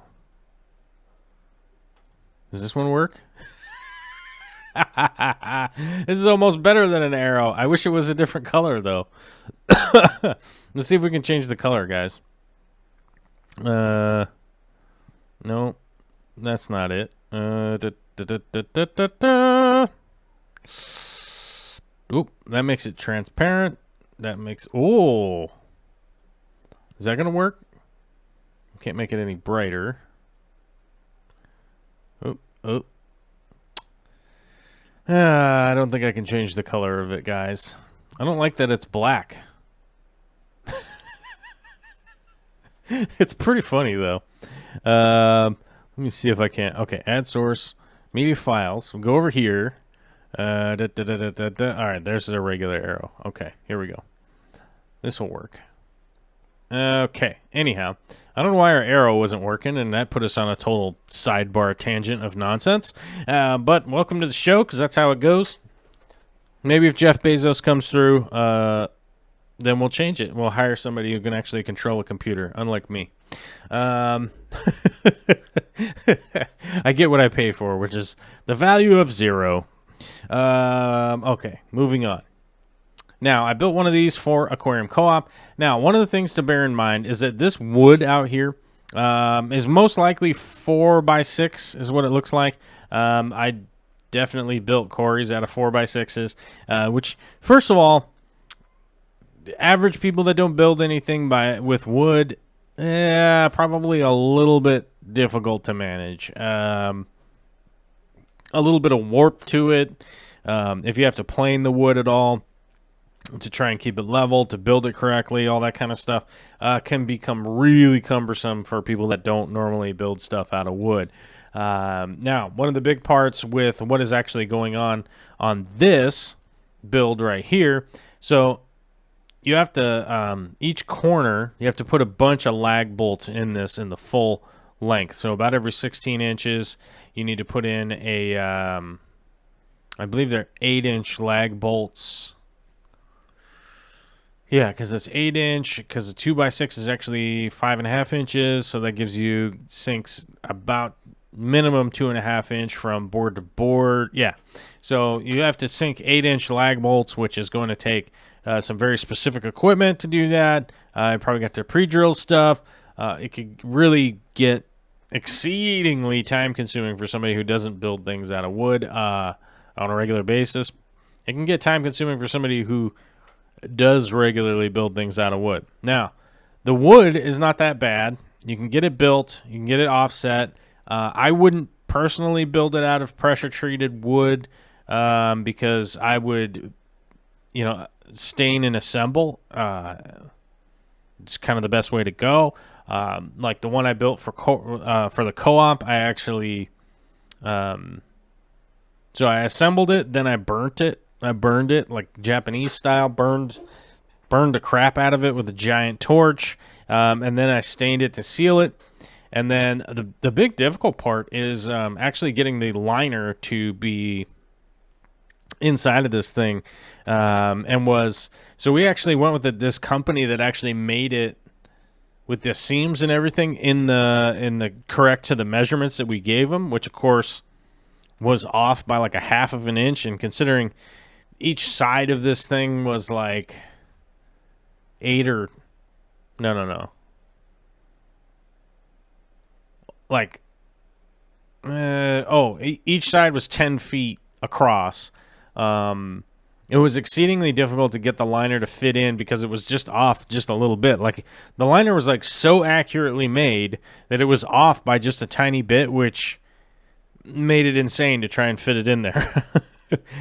Does this one work? This is almost better than an arrow. I wish it was a different color, though. Let's see if we can change the color, guys. No, that's not it. Oop, that makes it transparent. That makes... Oh! Is that going to work? Can't make it any brighter. Oh. I don't think I can change the color of it, guys. I don't like that it's black. It's pretty funny, though. Let me see if I can. Okay, add source, media files. We'll go over here. All right, there's the regular arrow. Okay, here we go. This will work. Okay, anyhow, I don't know why our arrow wasn't working, and that put us on a total sidebar tangent of nonsense. But welcome to the show, because that's how it goes. Maybe if Jeff Bezos comes through, then we'll change it. We'll hire somebody who can actually control a computer, unlike me. I get what I pay for, which is the value of 0. Okay, moving on. Now, I built one of these for Aquarium Co-op. Now, one of the things to bear in mind is that this wood out here is most likely 4x6 is what it looks like. I definitely built Corey's out of 4x6s, which, first of all, average people that don't build anything with wood, probably a little bit difficult to manage. A little bit of warp to it. If you have to plane the wood at all to try and keep it level, to build it correctly, all that kind of stuff can become really cumbersome for people that don't normally build stuff out of wood. Now, one of the big parts with what is actually going on this build right here, so you have to, each corner, you have to put a bunch of lag bolts in this in the full length. So about every 16 inches, you need to put in a, I believe they're 8-inch lag bolts. Yeah, because it's 8-inch, because the 2x6 is actually 5.5 inches, so that gives you sinks about minimum 2.5-inch from board to board. Yeah, so you have to sink 8-inch lag bolts, which is going to take some very specific equipment to do that. I probably got to pre-drill stuff. It could really get exceedingly time-consuming for somebody who doesn't build things out of wood on a regular basis. It can get time-consuming for somebody who does regularly build things out of wood. Now, the wood is not that bad. You can get it built. You can get it offset. I wouldn't personally build it out of pressure-treated wood because I would, stain and assemble. It's kind of the best way to go. Like the one I built for the co-op, I actually, so I assembled it, then I burnt it. I burned it like Japanese style, burned the crap out of it with a giant torch, and then I stained it to seal it. And then the big difficult part is actually getting the liner to be inside of this thing, so we actually went with this company that actually made it with the seams and everything in the correct to the measurements that we gave them, which of course was off by like 1/2 inch, and considering each side of this thing was like 8 or no. Like, each side was 10 feet across. It was exceedingly difficult to get the liner to fit in because it was just off just a little bit. Like, the liner was like so accurately made that it was off by just a tiny bit, which made it insane to try and fit it in there.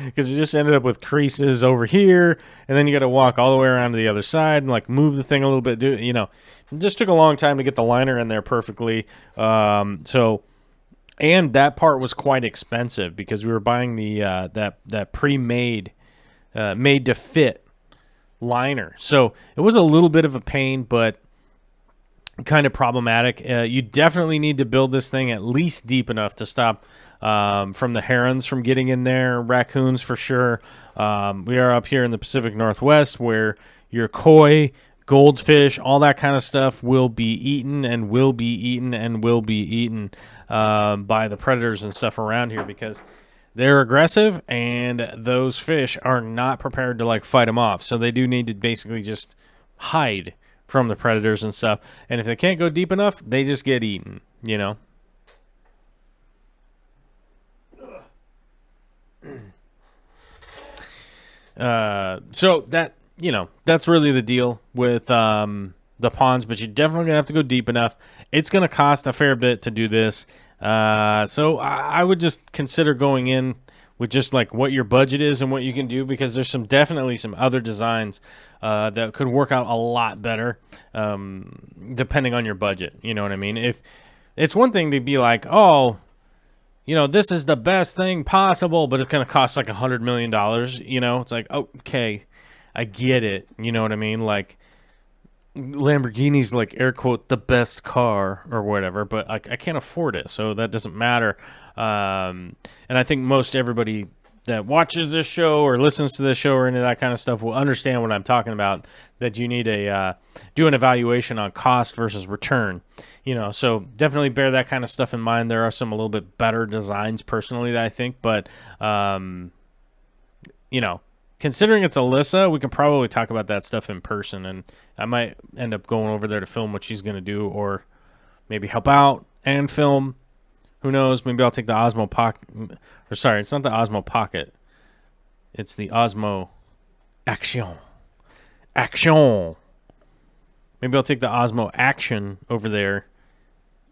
Because you just ended up with creases over here, and then you got to walk all the way around to the other side and like move the thing a little bit. It just took a long time to get the liner in there perfectly. And that part was quite expensive because we were buying the that pre-made, made to fit liner. So it was a little bit of a pain, but kind of problematic. You definitely need to build this thing at least deep enough to stop from the herons from getting in there, raccoons for sure. We are up here in the Pacific Northwest where your koi, goldfish, all that kind of stuff will be eaten and will be eaten and will be eaten by the predators and stuff around here because they're aggressive and those fish are not prepared to like fight them off. So they do need to basically just hide from the predators and stuff. And if they can't go deep enough, they just get eaten, So that's really the deal with the ponds, but you're definitely gonna have to go deep enough. It's gonna cost a fair bit to do this, so I would just consider going in with just like what your budget is and what you can do, because there's definitely some other designs that could work out a lot better depending on your budget. You know what I mean? If it's one thing to be like, oh, this is the best thing possible, but it's going to cost like $100 million. It's like, okay, I get it. You know what I mean? Like Lamborghini's like air quote the best car or whatever, but I can't afford it, so that doesn't matter. And I think most everybody that watches this show or listens to this show or any of that kind of stuff will understand what I'm talking about, that you need to do an evaluation on cost versus return. So definitely bear that kind of stuff in mind. There are some a little bit better designs personally that I think, but, considering it's Alyssa, we can probably talk about that stuff in person, and I might end up going over there to film what she's going to do, or maybe help out and film. Who knows? Maybe I'll take the Osmo Pocket. Or sorry, it's not the Osmo Pocket. It's the Osmo Action. Action. Maybe I'll take the Osmo Action over there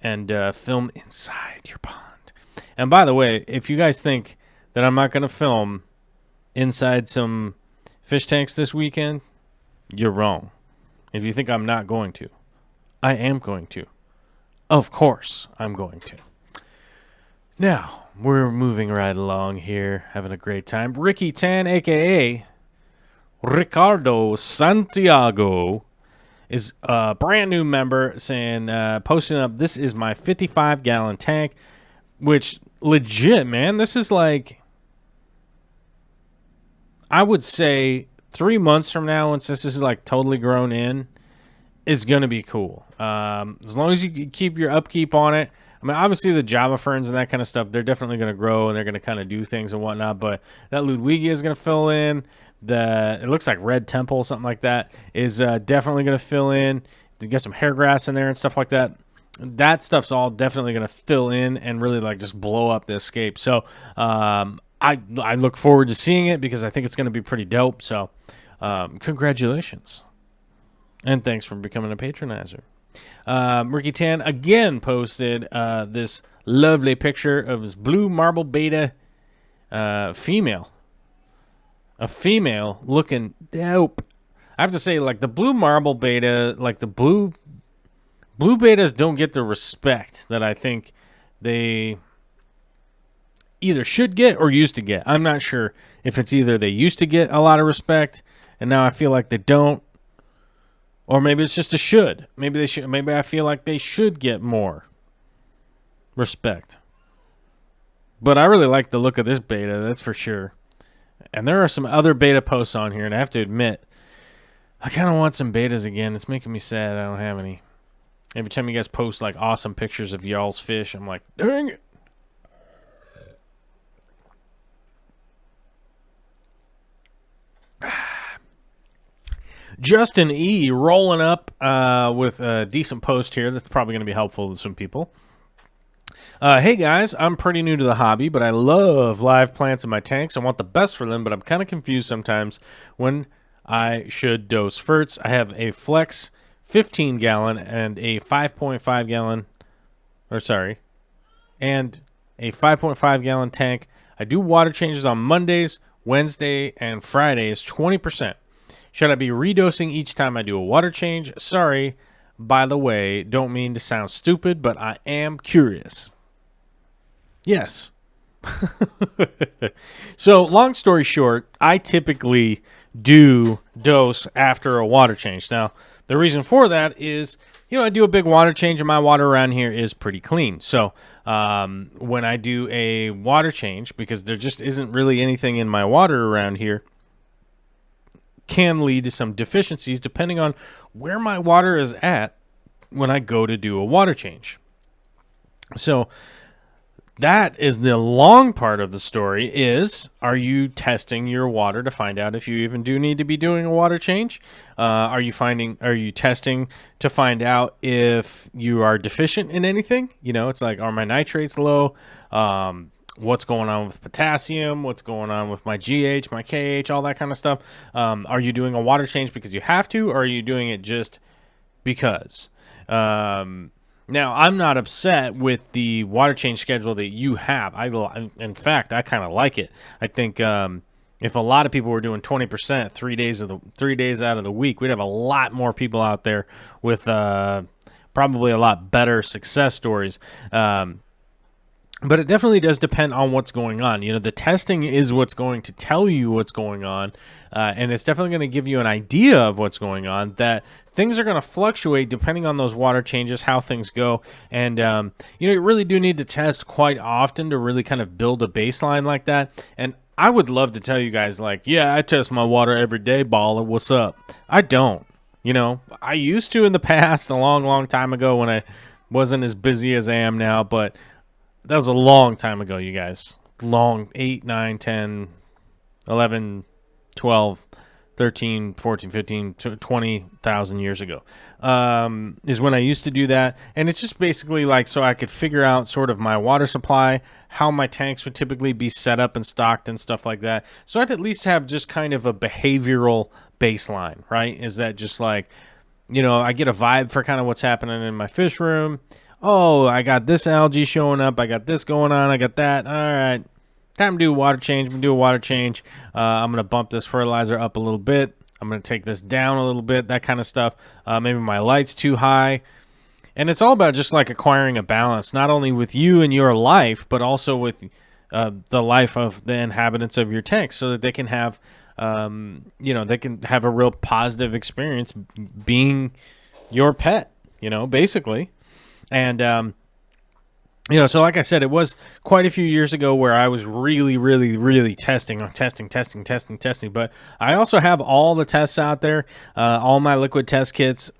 and film inside your pond. And by the way, if you guys think that I'm not going to film inside some fish tanks this weekend, you're wrong. If you think I'm not going to, I am going to. Of course, I'm going to. Now, we're moving right along here, having a great time. Ricky Tan, a.k.a. Ricardo Santiago, is a brand new member saying, posting up, this is my 55-gallon tank, which, legit, man, this is like, I would say 3 months from now, once this is like totally grown in, is going to be cool. As long as you keep your upkeep on it. I mean, obviously the Java ferns and that kind of stuff, they're definitely going to grow and they're going to kind of do things and whatnot. But that Ludwigia is going to fill in. It looks like Red Temple, something like that, is definitely going to fill in. You get some hair grass in there and stuff like that. That stuff's all definitely going to fill in and really like just blow up the escape. So I look forward to seeing it because I think it's going to be pretty dope. So congratulations. And thanks for becoming a patronizer. Ricky Tan again posted this lovely picture of his blue marble beta female. A female looking dope. I have to say, like, the blue marble beta, like the blue betas don't get the respect that I think they either should get or used to get. I'm not sure if it's either they used to get a lot of respect and now I feel like they don't. Or maybe it's just a should. Maybe they should. Maybe I feel like they should get more respect. But I really like the look of this beta, that's for sure. And there are some other beta posts on here, and I have to admit, I kind of want some betas again. It's making me sad I don't have any. Every time you guys post like awesome pictures of y'all's fish, I'm like, dang it. Justin E. rolling up with a decent post here that's probably going to be helpful to some people. Hey guys, I'm pretty new to the hobby, but I love live plants in my tanks. I want the best for them, but I'm kind of confused sometimes when I should dose ferts. I have a Flex 15-gallon and a 5.5-gallon, and a 5.5-gallon tank. I do water changes on Mondays, Wednesday, and Fridays, 20%. Should I be redosing each time I do a water change? Sorry, by the way, don't mean to sound stupid, but I am curious. Yes. So, long story short, I typically do dose after a water change. Now, the reason for that is, I do a big water change and my water around here is pretty clean. So, when I do a water change, because there just isn't really anything in my water around here, can lead to some deficiencies depending on where my water is at when I go to do a water change. So that is the long part of the story is, are you testing your water to find out if you even do need to be doing a water change? Are you testing to find out if you are deficient in anything? It's like, are my nitrates low? What's going on with potassium, what's going on with my GH, my KH, all that kind of stuff. Are you doing a water change because you have to, or are you doing it just because? Now, I'm not upset with the water change schedule that you have. In fact, I kind of like it. I think if a lot of people were doing 20% 3 days out of the week, we'd have a lot more people out there with probably a lot better success stories. But it definitely does depend on what's going on. The testing is what's going to tell you what's going on, and it's definitely going to give you an idea of what's going on, that things are going to fluctuate depending on those water changes, how things go. And, you really do need to test quite often to really kind of build a baseline like that. And I would love to tell you guys, like, yeah, I test my water every day, baller. What's up? I don't. You know, I used to in the past, a long, long time ago when I wasn't as busy as I am now, but that was a long time ago, you guys. Long, 8, 9, 10, 11, 12, 13, 14, 15, 20,000 years ago, is when I used to do that. And it's just basically like so I could figure out sort of my water supply, how my tanks would typically be set up and stocked and stuff like that. So I'd at least have just kind of a behavioral baseline, right? Is that just like, you know, I get a vibe for kind of what's happening in my fish room. Oh, I got this algae showing up. I got this going on. I got that. All right. Time to do a water change. I'm going to do a water change. I'm going to bump this fertilizer up a little bit. I'm going to take this down a little bit, that kind of stuff. Maybe my light's too high. And it's all about just like acquiring a balance, not only with you and your life, but also with the life of the inhabitants of your tank so that they can have, you know, they can have a real positive experience being your pet, you know, basically. And, you know, so like I said, it was quite a few years ago where I was really, really, really testing. But I also have all the tests out there, all my liquid test kits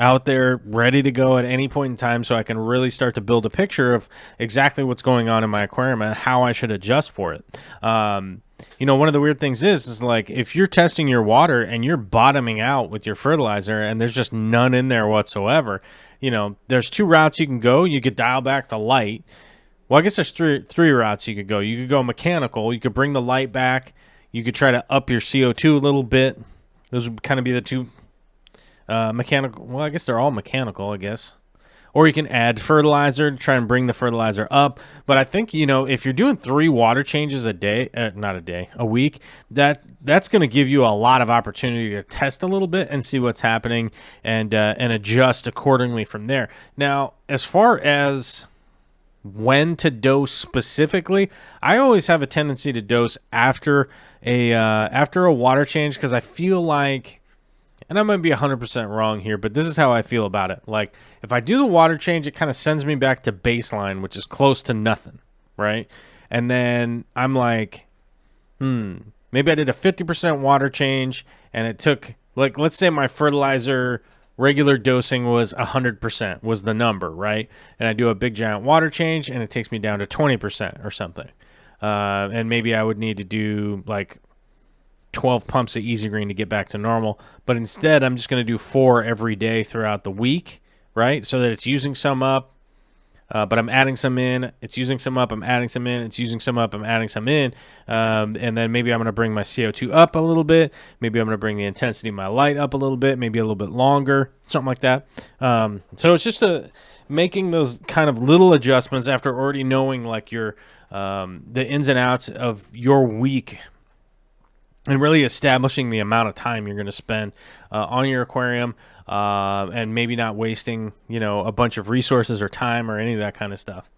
out there ready to go at any point in time so I can really start to build a picture of exactly what's going on in my aquarium and how I should adjust for it. You know, one of the weird things is like if you're testing your water and you're bottoming out with your fertilizer and there's just none in there whatsoever, you know, there's 2 routes you can go. You could dial back the light. Well, I guess there's three routes you could go. You could go mechanical. You could bring the light back. You could try to up your CO2 a little bit. Those would kind of be the 2 mechanical. Well, I guess they're all mechanical, I guess. Or you can add fertilizer to try and bring the fertilizer up. But I think, you know, if you're doing 3 water changes a day, a week, that's going to give you a lot of opportunity to test a little bit and see what's happening and adjust accordingly from there. Now, as far as when to dose specifically, I always have a tendency to dose after a water change because I feel like, and I might be 100% wrong here, but this is how I feel about it. Like, if I do the water change, it kind of sends me back to baseline, which is close to nothing, right? And then I'm like, maybe I did a 50% water change, and it took, like, let's say my fertilizer regular dosing was 100% was the number, right? And I do a big giant water change, and it takes me down to 20% or something. And maybe I would need to do, like, 12 pumps of Easy Green to get back to normal, but instead I'm just going to do 4 every day throughout the week, right? So that it's using some up, but I'm adding some in. It's using some up, I'm adding some in. It's using some up, I'm adding some in. And then maybe I'm going to bring my CO2 up a little bit. Maybe I'm going to bring the intensity of my light up a little bit, maybe a little bit longer, something like that. So it's just making those kind of little adjustments after already knowing like your the ins and outs of your week, and really establishing the amount of time you're going to spend on your aquarium, and maybe not wasting, you know, a bunch of resources or time or any of that kind of stuff.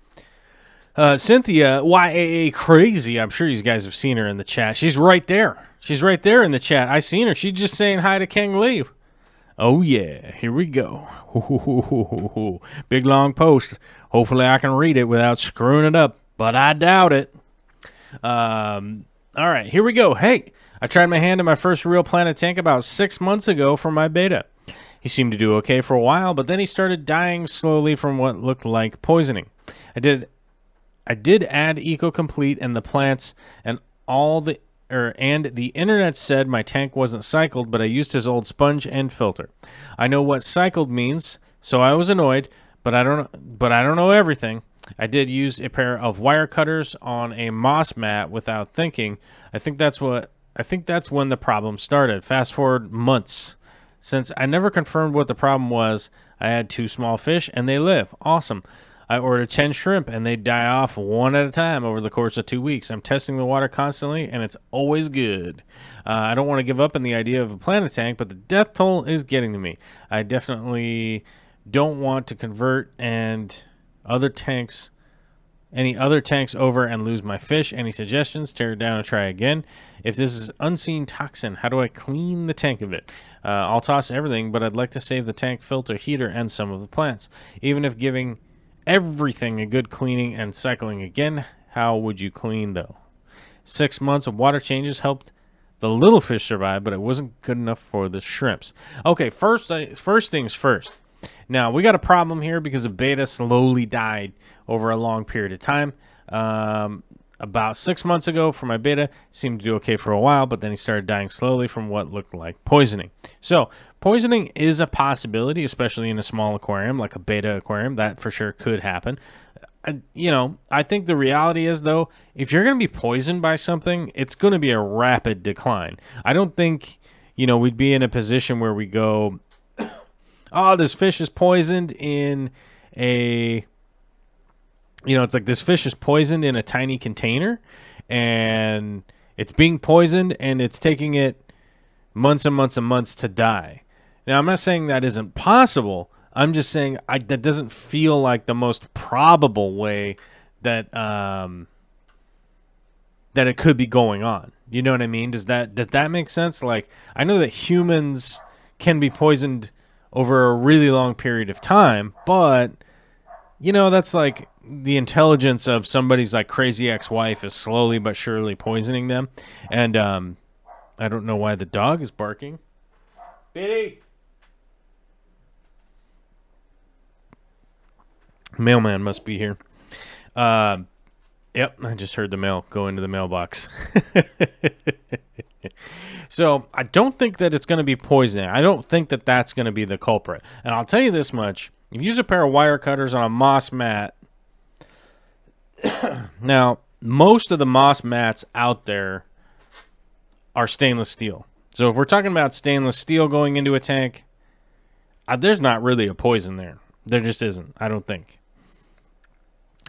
Cynthia, YAA Crazy, I'm sure you guys have seen her in the chat. She's right there. She's right there in the chat. I seen her. She's just saying hi to King Lee. Oh, yeah. Here we go. Big, long post. Hopefully I can read it without screwing it up, but I doubt it. All right, here we go. Hey, I tried my hand in my first real planet tank about 6 months ago for my beta. He seemed to do okay for a while, but then he started dying slowly from what looked like poisoning. I did add EcoComplete and the plants and the internet said my tank wasn't cycled, but I used his old sponge and filter. I know what cycled means, so I was annoyed, but I don't know everything. I did use a pair of wire cutters on a moss mat without thinking. I think that's when the problem started. Fast forward months. Since I never confirmed what the problem was, I had 2 small fish and they live. Awesome. I ordered 10 shrimp and they die off one at a time over the course of 2 weeks. I'm testing the water constantly and it's always good. I don't want to give up on the idea of a planet tank, but the death toll is getting to me. I definitely don't want to convert any other tanks over and lose my fish. Any suggestions? Tear it down and try again. If this is unseen toxin, how do I clean the tank of it? I'll toss everything, but I'd like to save the tank filter, heater, and some of the plants. Even if giving everything a good cleaning and cycling again, how would you clean though? 6 months of water changes helped the little fish survive, but it wasn't good enough for the shrimps. Okay, first things first. Now, we got a problem here because the beta slowly died over a long period of time. About 6 months ago for my beta, seemed to do okay for a while, but then he started dying slowly from what looked like poisoning. So poisoning is a possibility, especially in a small aquarium like a beta aquarium. That for sure could happen. I think the reality is, though, if you're going to be poisoned by something, it's going to be a rapid decline. I don't think, we'd be in a position where we go, oh, this fish is poisoned in a... it's like this fish is poisoned in a tiny container, and it's being poisoned, and it's taking it months and months and months to die. Now, I'm not saying that isn't possible. I'm just saying that doesn't feel like the most probable way that that it could be going on. You know what I mean? Does that make sense? Like, I know that humans can be poisoned over a really long period of time, but that's like the intelligence of somebody's like crazy ex-wife is slowly but surely poisoning them. And I don't know why the dog is barking. Biddy! Mailman must be here. Yep, I just heard the mail go into the mailbox. So I don't think that it's going to be poisoning. I don't think that that's going to be the culprit. And I'll tell you this much. If you use a pair of wire cutters on a moss mat, now, most of the moss mats out there are stainless steel. So if we're talking about stainless steel going into a tank, there's not really a poison there. There just isn't, I don't think.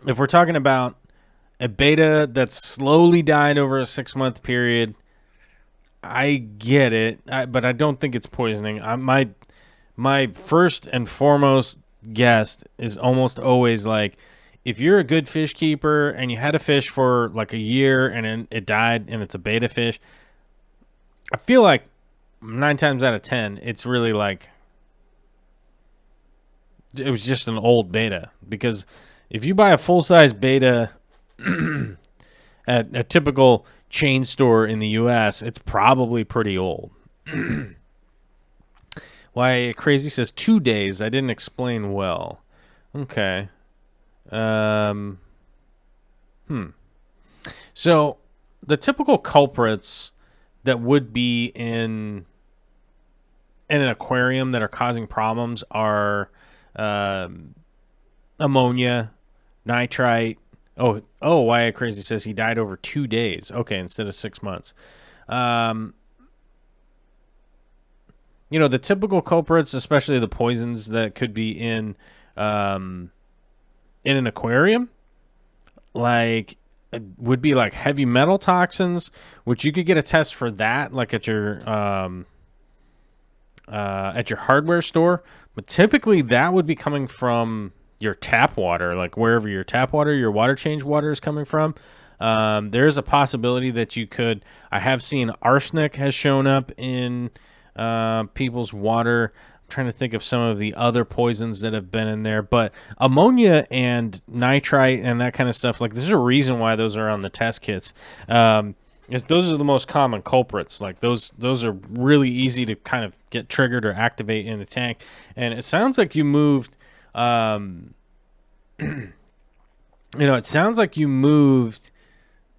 If we're talking about a beta that slowly died over a 6-month period, I get it, but I don't think it's poisoning. My first and foremost guess is almost always like, if you're a good fish keeper and you had a fish for like a year and then it died and it's a beta fish, I feel like 9 times out of 10, it's really like it was just an old beta. Because if you buy a full-size beta at a typical chain store in the U.S., it's probably pretty old. Why Crazy says 2 days. I didn't explain well. Okay. So the typical culprits that would be in an aquarium that are causing problems are ammonia, nitrite. Oh, why Crazy says he died over 2 days. Okay, instead of 6 months. The typical culprits, especially the poisons that could be in an aquarium, like, would be like heavy metal toxins, which you could get a test for that, like at your hardware store. But typically, that would be coming from your tap water, like wherever your tap water, your water change water is coming from. There is a possibility that you could. I have seen arsenic has shown up in people's water. I'm trying to think of some of the other poisons that have been in there, but ammonia and nitrite and that kind of stuff, like, there's a reason why those are on the test kits. Those are the most common culprits. Like, those are really easy to kind of get triggered or activate in the tank. And it sounds like you moved it sounds like you moved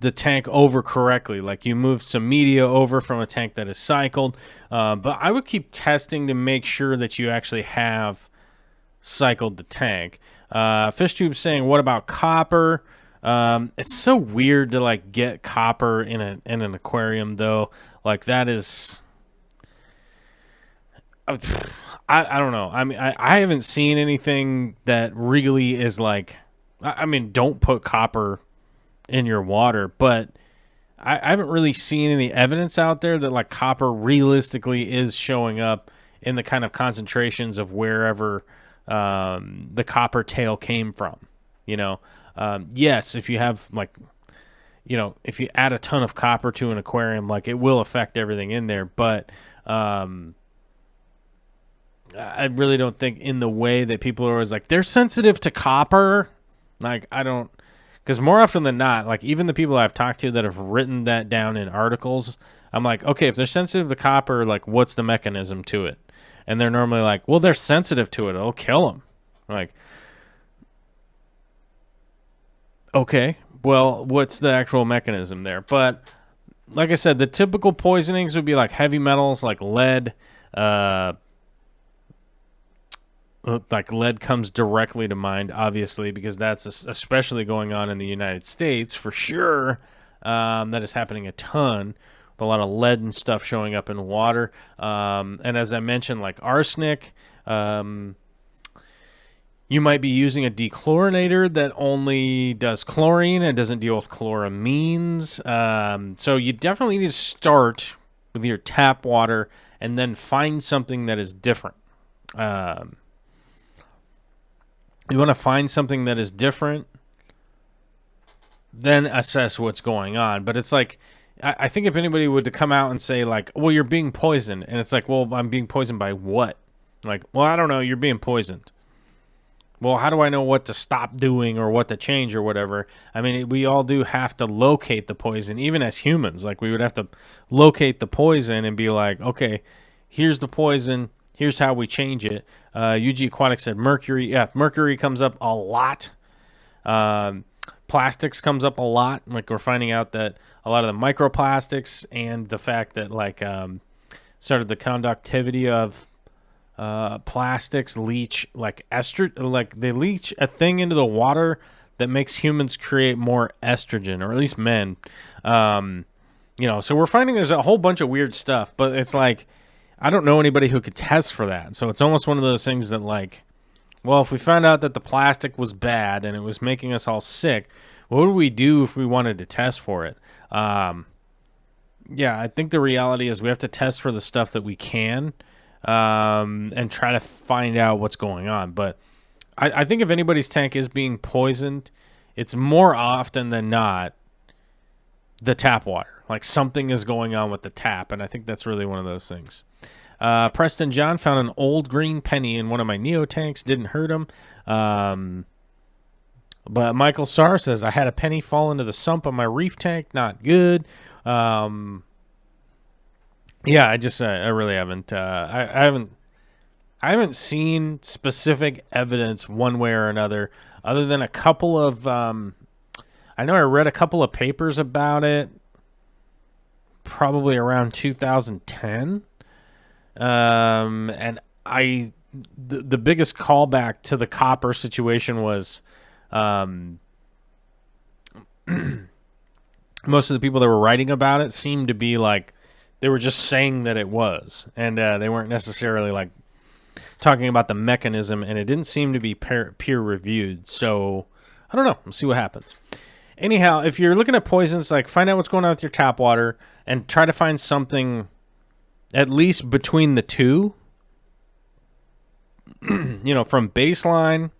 the tank over correctly. Like, you moved some media over from a tank that is cycled. But I would keep testing to make sure that you actually have cycled the tank. FishTube saying, what about copper? It's so weird to like get copper in an aquarium, though. Like, that is, I don't know. I mean, I haven't seen anything that really is like, I mean, don't put copper in your water, but I haven't really seen any evidence out there that like copper realistically is showing up in the kind of concentrations of wherever the copper tail came from. Yes, if you have like, if you add a ton of copper to an aquarium, like, it will affect everything in there. But I really don't think in the way that people are always like, they're sensitive to copper. Like, I don't, Because more often than not, like even the people I've talked to that have written that down in articles, I'm like, okay, if they're sensitive to copper, like what's the mechanism to it? And they're normally like, well, they're sensitive to it. It'll kill them. Like, okay, well, what's the actual mechanism there? But like I said, the typical poisonings would be like heavy metals, like lead. Like lead comes directly to mind, obviously, because that's especially going on in the United States for sure. That is happening a ton with a lot of lead and stuff showing up in water. And as I mentioned, like arsenic, you might be using a dechlorinator that only does chlorine and doesn't deal with chloramines. So you definitely need to start with your tap water and then find something that is different. You want to find something that is different, then assess what's going on. But it's like, I think if anybody would to come out and say like, well, you're being poisoned. And it's like, well, I'm being poisoned by what? Like, well, I don't know. You're being poisoned. Well, how do I know what to stop doing or what to change or whatever? I mean, we all do have to locate the poison, even as humans. Like, we would have to locate the poison and be like, okay, here's the poison. Here's how we change it. UG Aquatic said mercury. Yeah, mercury comes up a lot. Plastics comes up a lot. Like, we're finding out that a lot of the microplastics and the fact that, like, sort of the conductivity of plastics leach like estrogen, like they leach a thing into the water that makes humans create more estrogen, or at least men. So we're finding there's a whole bunch of weird stuff, but it's like, I don't know anybody who could test for that. So it's almost one of those things that like, well, if we found out that the plastic was bad and it was making us all sick, what would we do if we wanted to test for it? I think the reality is we have to test for the stuff that we can, and try to find out what's going on. But I think if anybody's tank is being poisoned, it's more often than not the tap water. Like something is going on with the tap, and I think that's really one of those things. Preston John found an old green penny in one of my Neo tanks. Didn't hurt him. But Michael Sarr says, I had a penny fall into the sump of my reef tank. Not good. Yeah, I really haven't. I haven't seen specific evidence one way or another, other than a couple of. I know I read a couple of papers about it, probably around 2010, and the biggest callback to the copper situation was, most of the people that were writing about it seemed to be like, they were just saying that it was, and they weren't necessarily like talking about the mechanism, and it didn't seem to be peer-reviewed. So I don't know. We'll see what happens. Anyhow, if you're looking at poisons, like find out what's going on with your tap water and try to find something at least between the two, from baseline.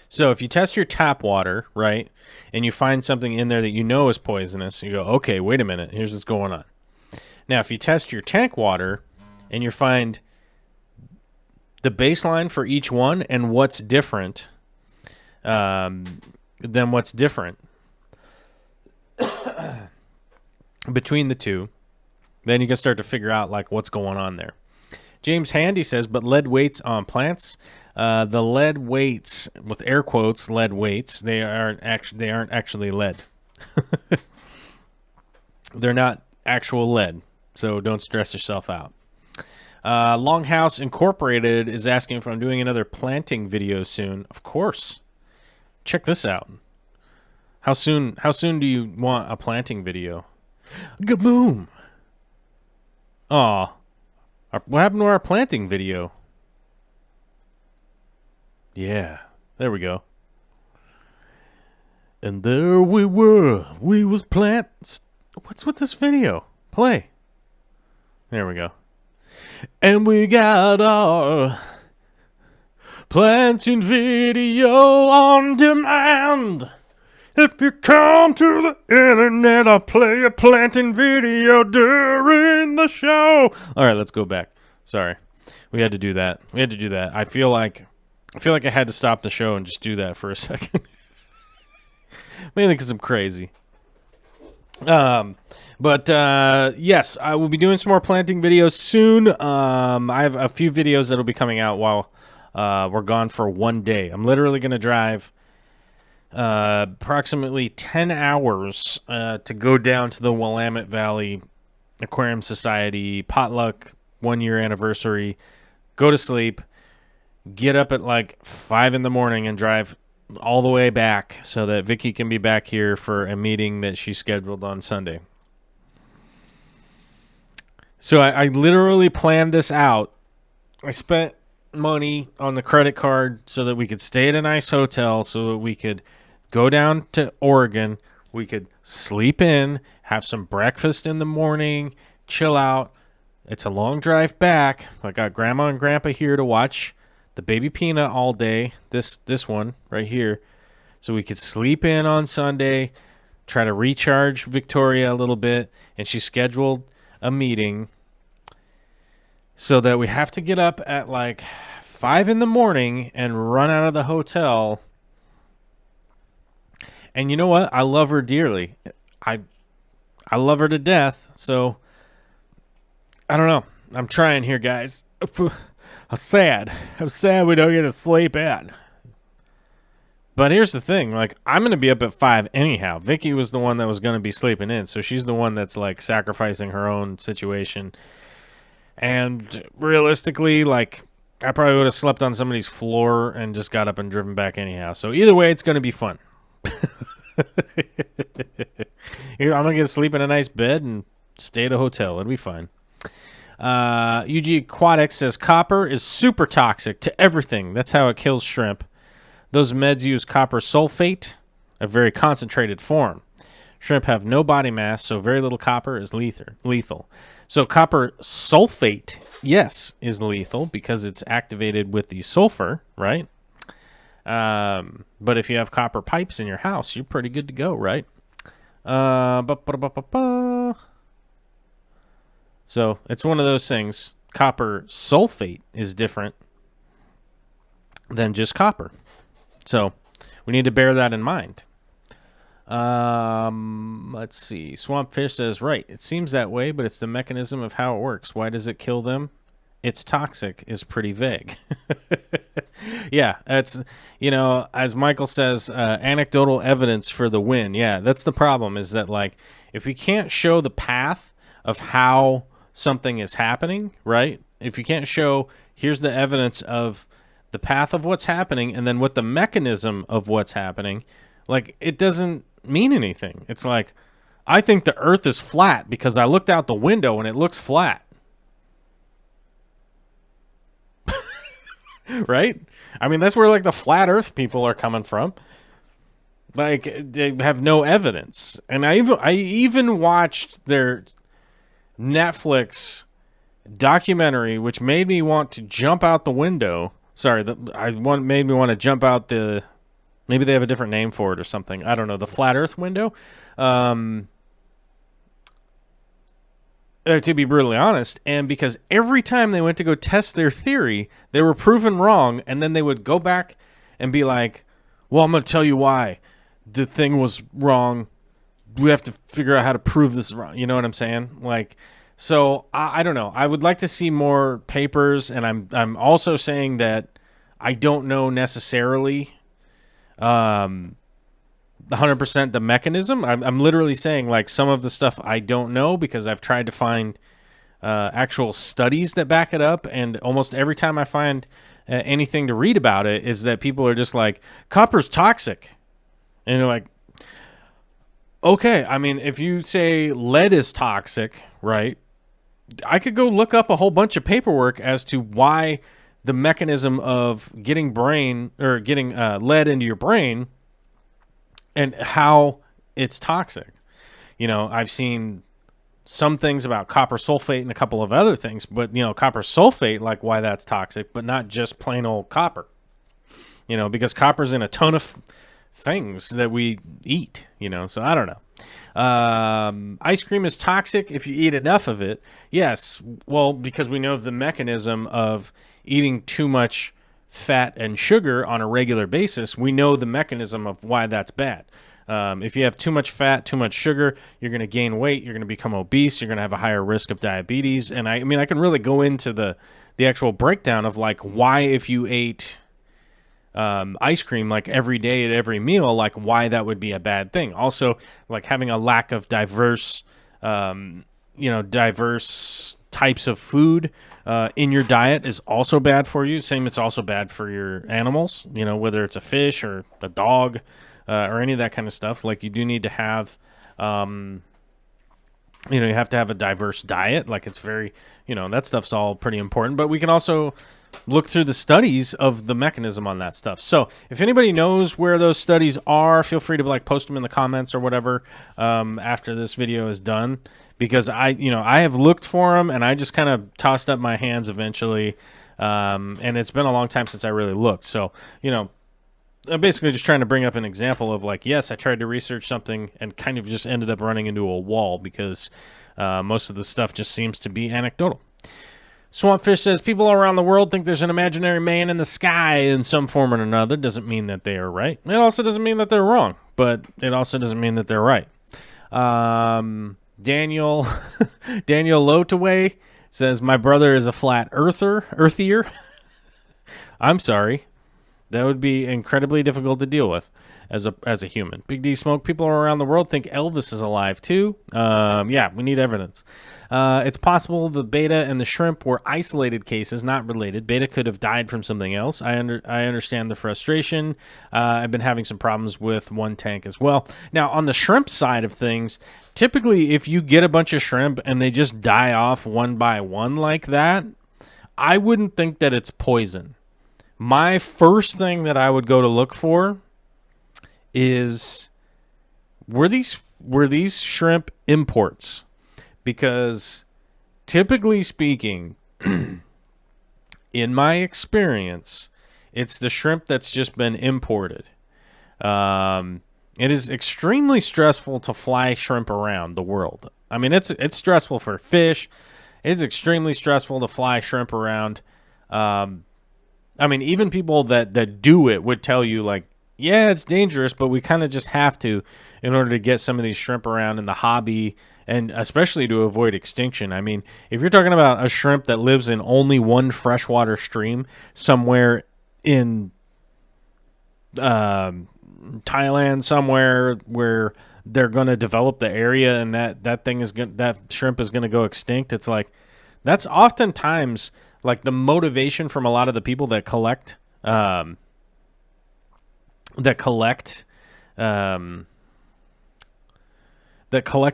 So if you test your tap water, right, and you find something in there that you know is poisonous, you go, okay, wait a minute, here's what's going on. Now, if you test your tank water and you find the baseline for each one and what's different, then what's different between the two, then you can start to figure out like what's going on there. James Handy says, but lead weights on plants. The lead weights, with air quotes, lead weights, they aren't actually lead. They're not actual lead, so don't stress yourself out. Longhouse Incorporated is asking if I'm doing another planting video soon. Of course. Check this out. How soon do you want a planting video? Gaboom! Aw. What happened to our planting video? Yeah, there we go. And there we were. We was What's with this video? Play. There we go. And we got our planting video on demand. If you come to the internet, I'll play a planting video during the show. All right, let's go back. Sorry. We had to do that. I feel like I had to stop the show and just do that for a second. Mainly because I'm crazy. But yes, I will be doing some more planting videos soon. I have a few videos that'll be coming out while we're gone for one day. I'm literally going to drive approximately 10 hours to go down to the Willamette Valley Aquarium Society potluck 1-year anniversary, go to sleep, get up at like 5 in the morning and drive all the way back so that Vicky can be back here for a meeting that she scheduled on Sunday. So I literally planned this out. I spent money on the credit card so that we could stay at a nice hotel, so that we could go down to Oregon. We could sleep in, have some breakfast in the morning, chill out. It's a long drive back. I got Grandma and Grandpa here to watch the baby Peanut all day. This one right here. So we could sleep in on Sunday, try to recharge Victoria a little bit, and she scheduled a meeting so that we have to get up at like 5 in the morning and run out of the hotel. And you know what? I love her dearly. I love her to death. So I don't know. I'm trying here, guys. I'm sad we don't get to sleep in. But here's the thing, like, I'm going to be up at 5 anyhow. Vicky was the one that was going to be sleeping in, so she's the one that's, like, sacrificing her own situation. And realistically, like, I probably would have slept on somebody's floor and just got up and driven back anyhow. So either way, it's going to be fun. I'm going to get to sleep in a nice bed and stay at a hotel. It'll be fine. UG Aquatics says, copper is super toxic to everything. That's how it kills shrimp. Those meds use copper sulfate, a very concentrated form. Shrimp have no body mass, so very little copper is lethal. So copper sulfate, yes, is lethal because it's activated with the sulfur, right? But if you have copper pipes in your house, you're pretty good to go, right? So it's one of those things. Copper sulfate is different than just copper. So we need to bear that in mind. Let's see. Swampfish says, right, it seems that way, but it's the mechanism of how it works. Why does it kill them? It's toxic is pretty vague. Yeah, that's, you know, as Michael says, anecdotal evidence for the win. Yeah, that's the problem, is that, like, if we can't show the path of how something is happening, right? If you can't show, here's the evidence of the path of what's happening and then what the mechanism of what's happening, like, it doesn't mean anything. It's like, I think the earth is flat because I looked out the window and it looks flat. Right? I mean, that's where, like, the flat earth people are coming from. Like, they have no evidence. And I even watched their Netflix documentary, which made me want to jump out the window. Sorry, made me want to jump out the... Maybe they have a different name for it or something. I don't know. The flat earth window? To be brutally honest, and because every time they went to go test their theory, they were proven wrong, and then they would go back and be like, well, I'm going to tell you why the thing was wrong. We have to figure out how to prove this wrong. You know what I'm saying? Like, so I don't know. I would like to see more papers, and I'm also saying that I don't know necessarily 100% the mechanism. I'm literally saying, like, some of the stuff I don't know because I've tried to find actual studies that back it up, and almost every time I find anything to read about it is that people are just like, copper's toxic. And they're like, okay, I mean, if you say lead is toxic, right, I could go look up a whole bunch of paperwork as to why the mechanism of getting lead into your brain and how it's toxic. You know, I've seen some things about copper sulfate and a couple of other things, but, you know, copper sulfate, like, why that's toxic, but not just plain old copper. You know, because copper's in a ton of things that we eat, you know, so I don't know. Ice cream is toxic if you eat enough of it. Yes, well, because we know of the mechanism of eating too much fat and sugar on a regular basis. We know the mechanism of why that's bad. If you have too much fat, too much sugar, you're going to gain weight. You're going to become obese. You're going to have a higher risk of diabetes. And I mean, I can really go into the actual breakdown of like why if you ate ice cream like every day at every meal, like why that would be a bad thing. Also, like having a lack of diverse types of food in your diet is also bad for you. Same, it's also bad for your animals, whether it's a fish or a dog or any of that kind of stuff. Like you do need to have, you have to have a diverse diet. Like it's very, that stuff's all pretty important. But we can also look through the studies of the mechanism on that stuff. So if anybody knows where those studies are, feel free to like post them in the comments or whatever after this video is done, because I have looked for them and I just kind of tossed up my hands eventually. And it's been a long time since I really looked. So, I'm basically just trying to bring up an example of like, yes, I tried to research something and kind of just ended up running into a wall because most of the stuff just seems to be anecdotal. Swampfish says, people around the world think there's an imaginary man in the sky in some form or another. Doesn't mean that they are right. It also doesn't mean that they're wrong, but it also doesn't mean that they're right. Daniel Lotaway says, my brother is a flat earthier. I'm sorry. That would be incredibly difficult to deal with as a human. Big D Smoke, people around the world think Elvis is alive too. Yeah, we need evidence. It's possible the beta and the shrimp were isolated cases, not related. Beta could have died from something else. I understand the frustration. I've been having some problems with one tank as well. Now, on the shrimp side of things, typically if you get a bunch of shrimp and they just die off one by one like that, I wouldn't think that it's poison. My first thing that I would go to look for is, were these shrimp imports? Because typically speaking, in my experience, it's the shrimp that's just been imported. It is extremely stressful to fly shrimp around the world. I mean, it's stressful for fish. It's extremely stressful to fly shrimp around. I mean, even people that do it would tell you, like, yeah, it's dangerous, but we kind of just have to in order to get some of these shrimp around in the hobby, and especially to avoid extinction. I mean, if you're talking about a shrimp that lives in only one freshwater stream somewhere in Thailand, somewhere where they're going to develop the area and that shrimp is going to go extinct, it's like, that's oftentimes like the motivation from a lot of the people that collect a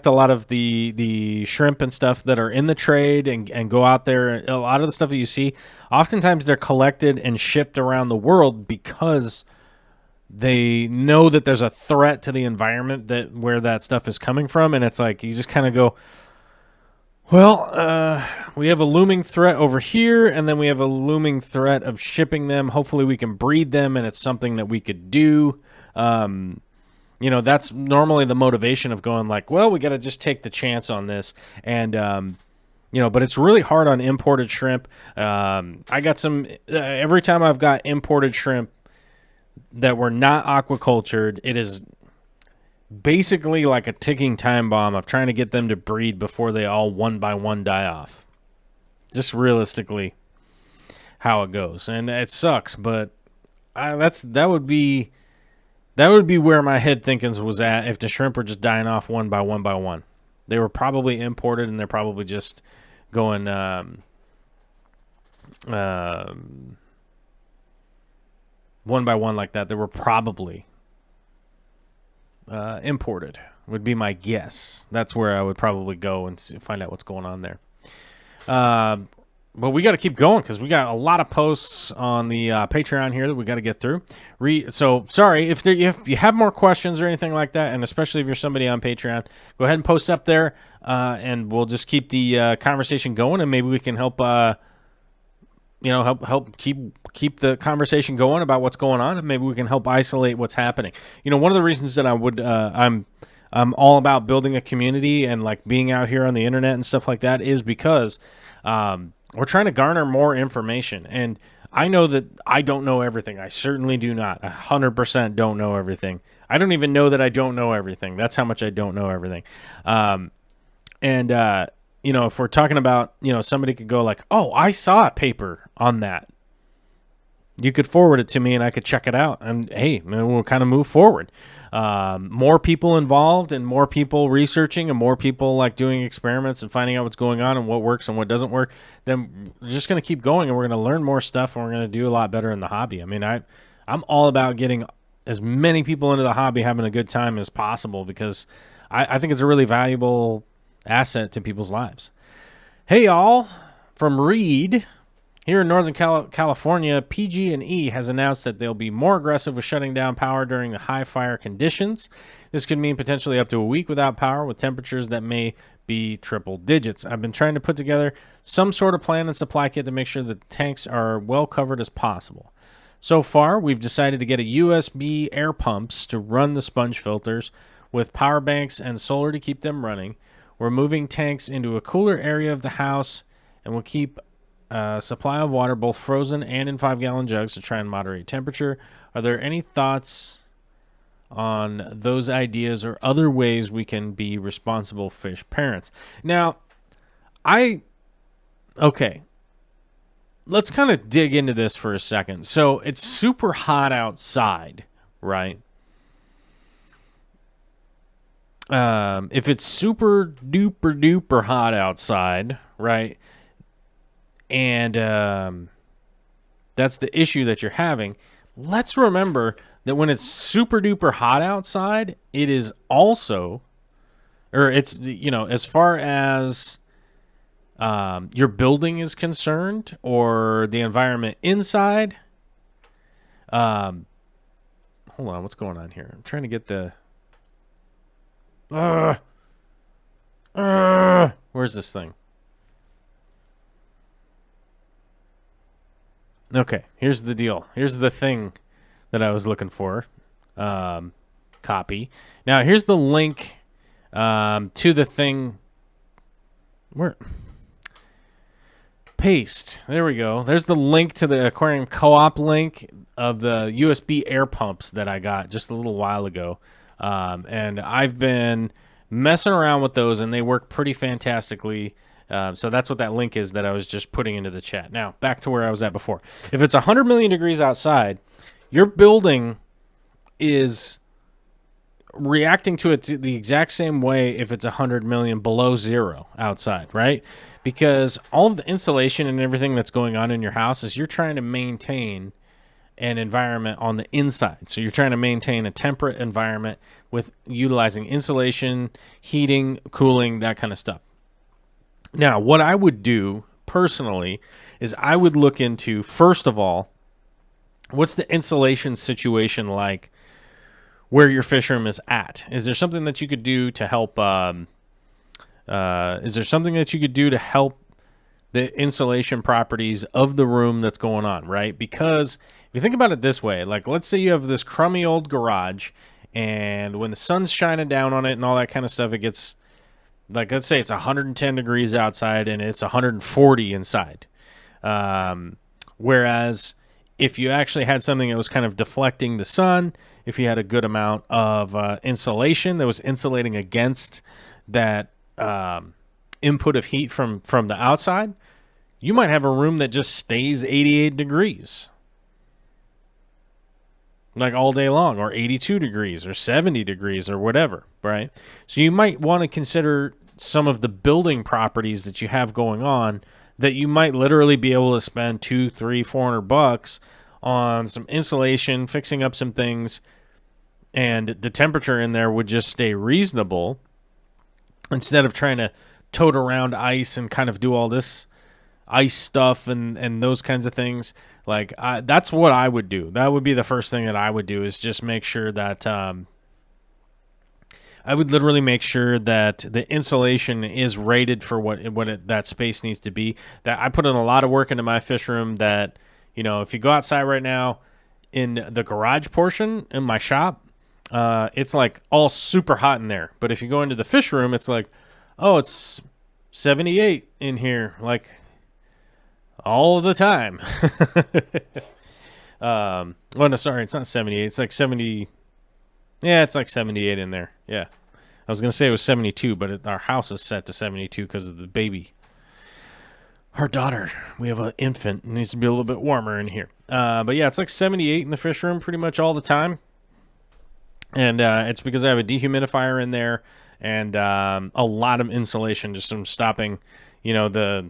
lot of the shrimp and stuff that are in the trade and go out there. A lot of the stuff that you see, oftentimes they're collected and shipped around the world because they know that there's a threat to the environment where that stuff is coming from. And it's like, you just kind of go, well, we have a looming threat over here, and then we have a looming threat of shipping them. Hopefully we can breed them, and it's something that we could do. That's normally the motivation of going like, well, we got to just take the chance on this. And, but it's really hard on imported shrimp. I got some, every time I've got imported shrimp that were not aquacultured, it is basically like a ticking time bomb of trying to get them to breed before they all one by one die off. Just realistically how it goes. And it sucks, but that would be where my head thinkings was at if the shrimp were just dying off one by one by one. They were probably imported and they're probably just going one by one like that. They were probably imported, would be my guess. That's where I would probably go and find out what's going on there. But we got to keep going because we got a lot of posts on the Patreon here that we got to get through. So sorry if you have more questions or anything like that, and especially if you're somebody on Patreon, go ahead and post up there, and we'll just keep the conversation going, and maybe we can help help keep the conversation going about what's going on, and maybe we can help isolate what's happening. One of the reasons that I'm all about building a community and like being out here on the internet and stuff like that is because we're trying to garner more information. And I know that I don't know everything. I certainly do not. 100% don't know everything. I don't even know that I don't know everything. That's how much I don't know everything. If we're talking about, somebody could go like, oh, I saw a paper on that. You could forward it to me and I could check it out. And hey, we'll kind of move forward. More people involved and more people researching and more people like doing experiments and finding out what's going on and what works and what doesn't work, then we're just going to keep going and we're going to learn more stuff and we're going to do a lot better in the hobby. I mean, I'm all about getting as many people into the hobby having a good time as possible because I think it's a really valuable asset to people's lives. Hey, y'all, from Reed. Here in Northern California, PG&E has announced that they'll be more aggressive with shutting down power during the high fire conditions. This could mean potentially up to a week without power with temperatures that may be triple digits. I've been trying to put together some sort of plan and supply kit to make sure that the tanks are well covered as possible. So far, we've decided to get a USB air pumps to run the sponge filters with power banks and solar to keep them running. We're moving tanks into a cooler area of the house and we'll keep supply of water, both frozen and in 5-gallon jugs to try and moderate temperature. Are there any thoughts on those ideas or other ways we can be responsible fish parents? Now, let's kind of dig into this for a second. So it's super hot outside, right? If it's super duper duper hot outside, right? And that's the issue that you're having. Let's remember that when it's super duper hot outside, it is also, or it's, as far as your building is concerned or the environment inside. Hold on, what's going on here? I'm trying to get the. Where's this thing? Okay, here's the deal. Here's the thing that I was looking for. Copy. Now, here's the link to the thing. Where? Paste. There we go. There's the link to the Aquarium Co-op link of the USB air pumps that I got just a little while ago. And I've been messing around with those, and they work pretty fantastically. So that's what that link is that I was just putting into the chat. Now, back to where I was at before. If it's 100 million degrees outside, your building is reacting to it the exact same way if it's 100 million below zero outside, right? Because all of the insulation and everything that's going on in your house is you're trying to maintain an environment on the inside. So you're trying to maintain a temperate environment with utilizing insulation, heating, cooling, that kind of stuff. Now, what I would do personally is I would look into, first of all, what's the insulation situation like where your fish room is at? Is there something that you could do to help? Is there something that you could do to help the insulation properties of the room that's going on, right? Because if you think about it this way, like let's say you have this crummy old garage, and when the sun's shining down on it and all that kind of stuff, it gets. Like, let's say it's 110 degrees outside and it's 140 inside. Whereas if you actually had something that was kind of deflecting the sun, if you had a good amount of insulation that was insulating against that input of heat from the outside, you might have a room that just stays 88 degrees. Like all day long, or 82 degrees, or 70 degrees, or whatever, right? So you might want to consider some of the building properties that you have going on that you might literally be able to spend $200, $300, $400 on some insulation, fixing up some things, and the temperature in there would just stay reasonable instead of trying to tote around ice and kind of do all this ice stuff and those kinds of things. Like, that's what I would do. That would be the first thing that I would do, is just make sure that I would literally make sure that the insulation is rated for what that space needs to be. That I put in a lot of work into my fish room that, if you go outside right now in the garage portion in my shop, it's like all super hot in there. But if you go into the fish room, it's like, oh, it's 78 in here. Like, all the time. Well, no, sorry, it's not 78. It's like 70. Yeah, it's like 78 in there. Yeah. I was going to say it was 72, but our house is set to 72 because of the baby. Our daughter, we have an infant. It needs to be a little bit warmer in here. But yeah, it's like 78 in the fish room pretty much all the time. And it's because I have a dehumidifier in there and a lot of insulation just from stopping, the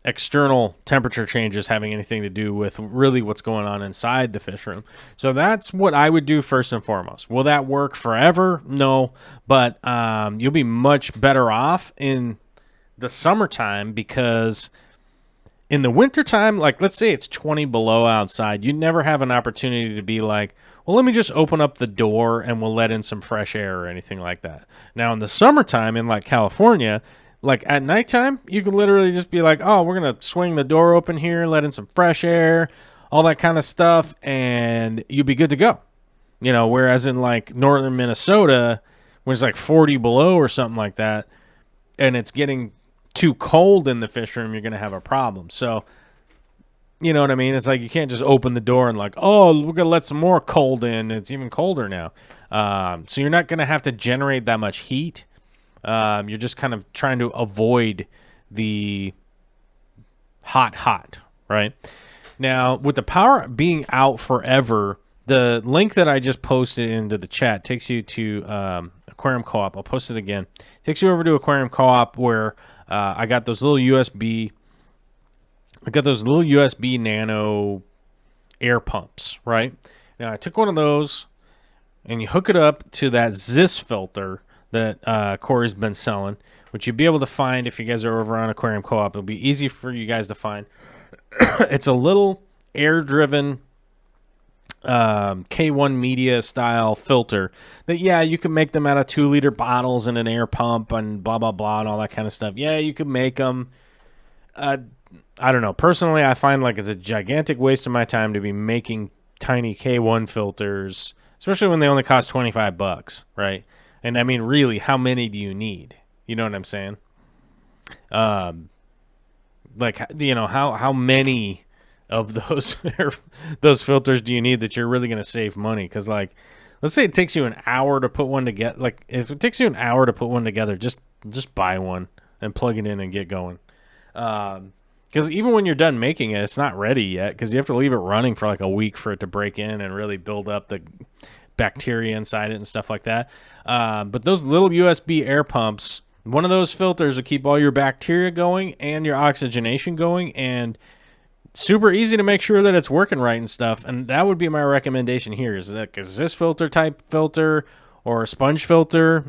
external temperature changes having anything to do with really what's going on inside the fish room. So that's what I would do first and foremost. Will that work forever? No, but you'll be much better off in the summertime because in the wintertime, like let's say it's 20 below outside, you never have an opportunity to be like, well, let me just open up the door and we'll let in some fresh air or anything like that. Now in the summertime in like California, like at nighttime, you can literally just be like, oh, we're going to swing the door open here, let in some fresh air, all that kind of stuff, and you'll be good to go. Whereas in like northern Minnesota, when it's like 40 below or something like that, and it's getting too cold in the fish room, you're going to have a problem. So, you know what I mean? It's like you can't just open the door and like, oh, we're going to let some more cold in. It's even colder now. So you're not going to have to generate that much heat. You're just kind of trying to avoid the hot, right? Now, with the power being out forever, the link that I just posted into the chat takes you to Aquarium Co-op. I'll post it again. Takes you over to Aquarium Co-op where I got those little USB nano air pumps, right? Now, I took one of those, and you hook it up to that Zis filter that Corey's been selling, which you'll be able to find if you guys are over on Aquarium Co-op. It'll be easy for you guys to find. It's a little air-driven K1 Media style filter that, yeah, you can make them out of 2-liter bottles and an air pump and blah, blah, blah, and all that kind of stuff. Yeah, you could make them. I don't know. Personally, I find like it's a gigantic waste of my time to be making tiny K1 filters, especially when they only cost $25, right? And I mean, really, how many do you need? You know what I'm saying? How many of those filters do you need that you're really going to save money? Because like, let's say it takes you an hour to put one together. Like, if it takes you an hour to put one together, just buy one and plug it in and get going. Because even when you're done making it, it's not ready yet because you have to leave it running for like a week for it to break in and really build up the bacteria inside it and stuff like that. But those little USB air pumps, one of those filters will keep all your bacteria going and your oxygenation going, and super easy to make sure that it's working right and stuff. And that would be my recommendation here is this filter type filter or a sponge filter.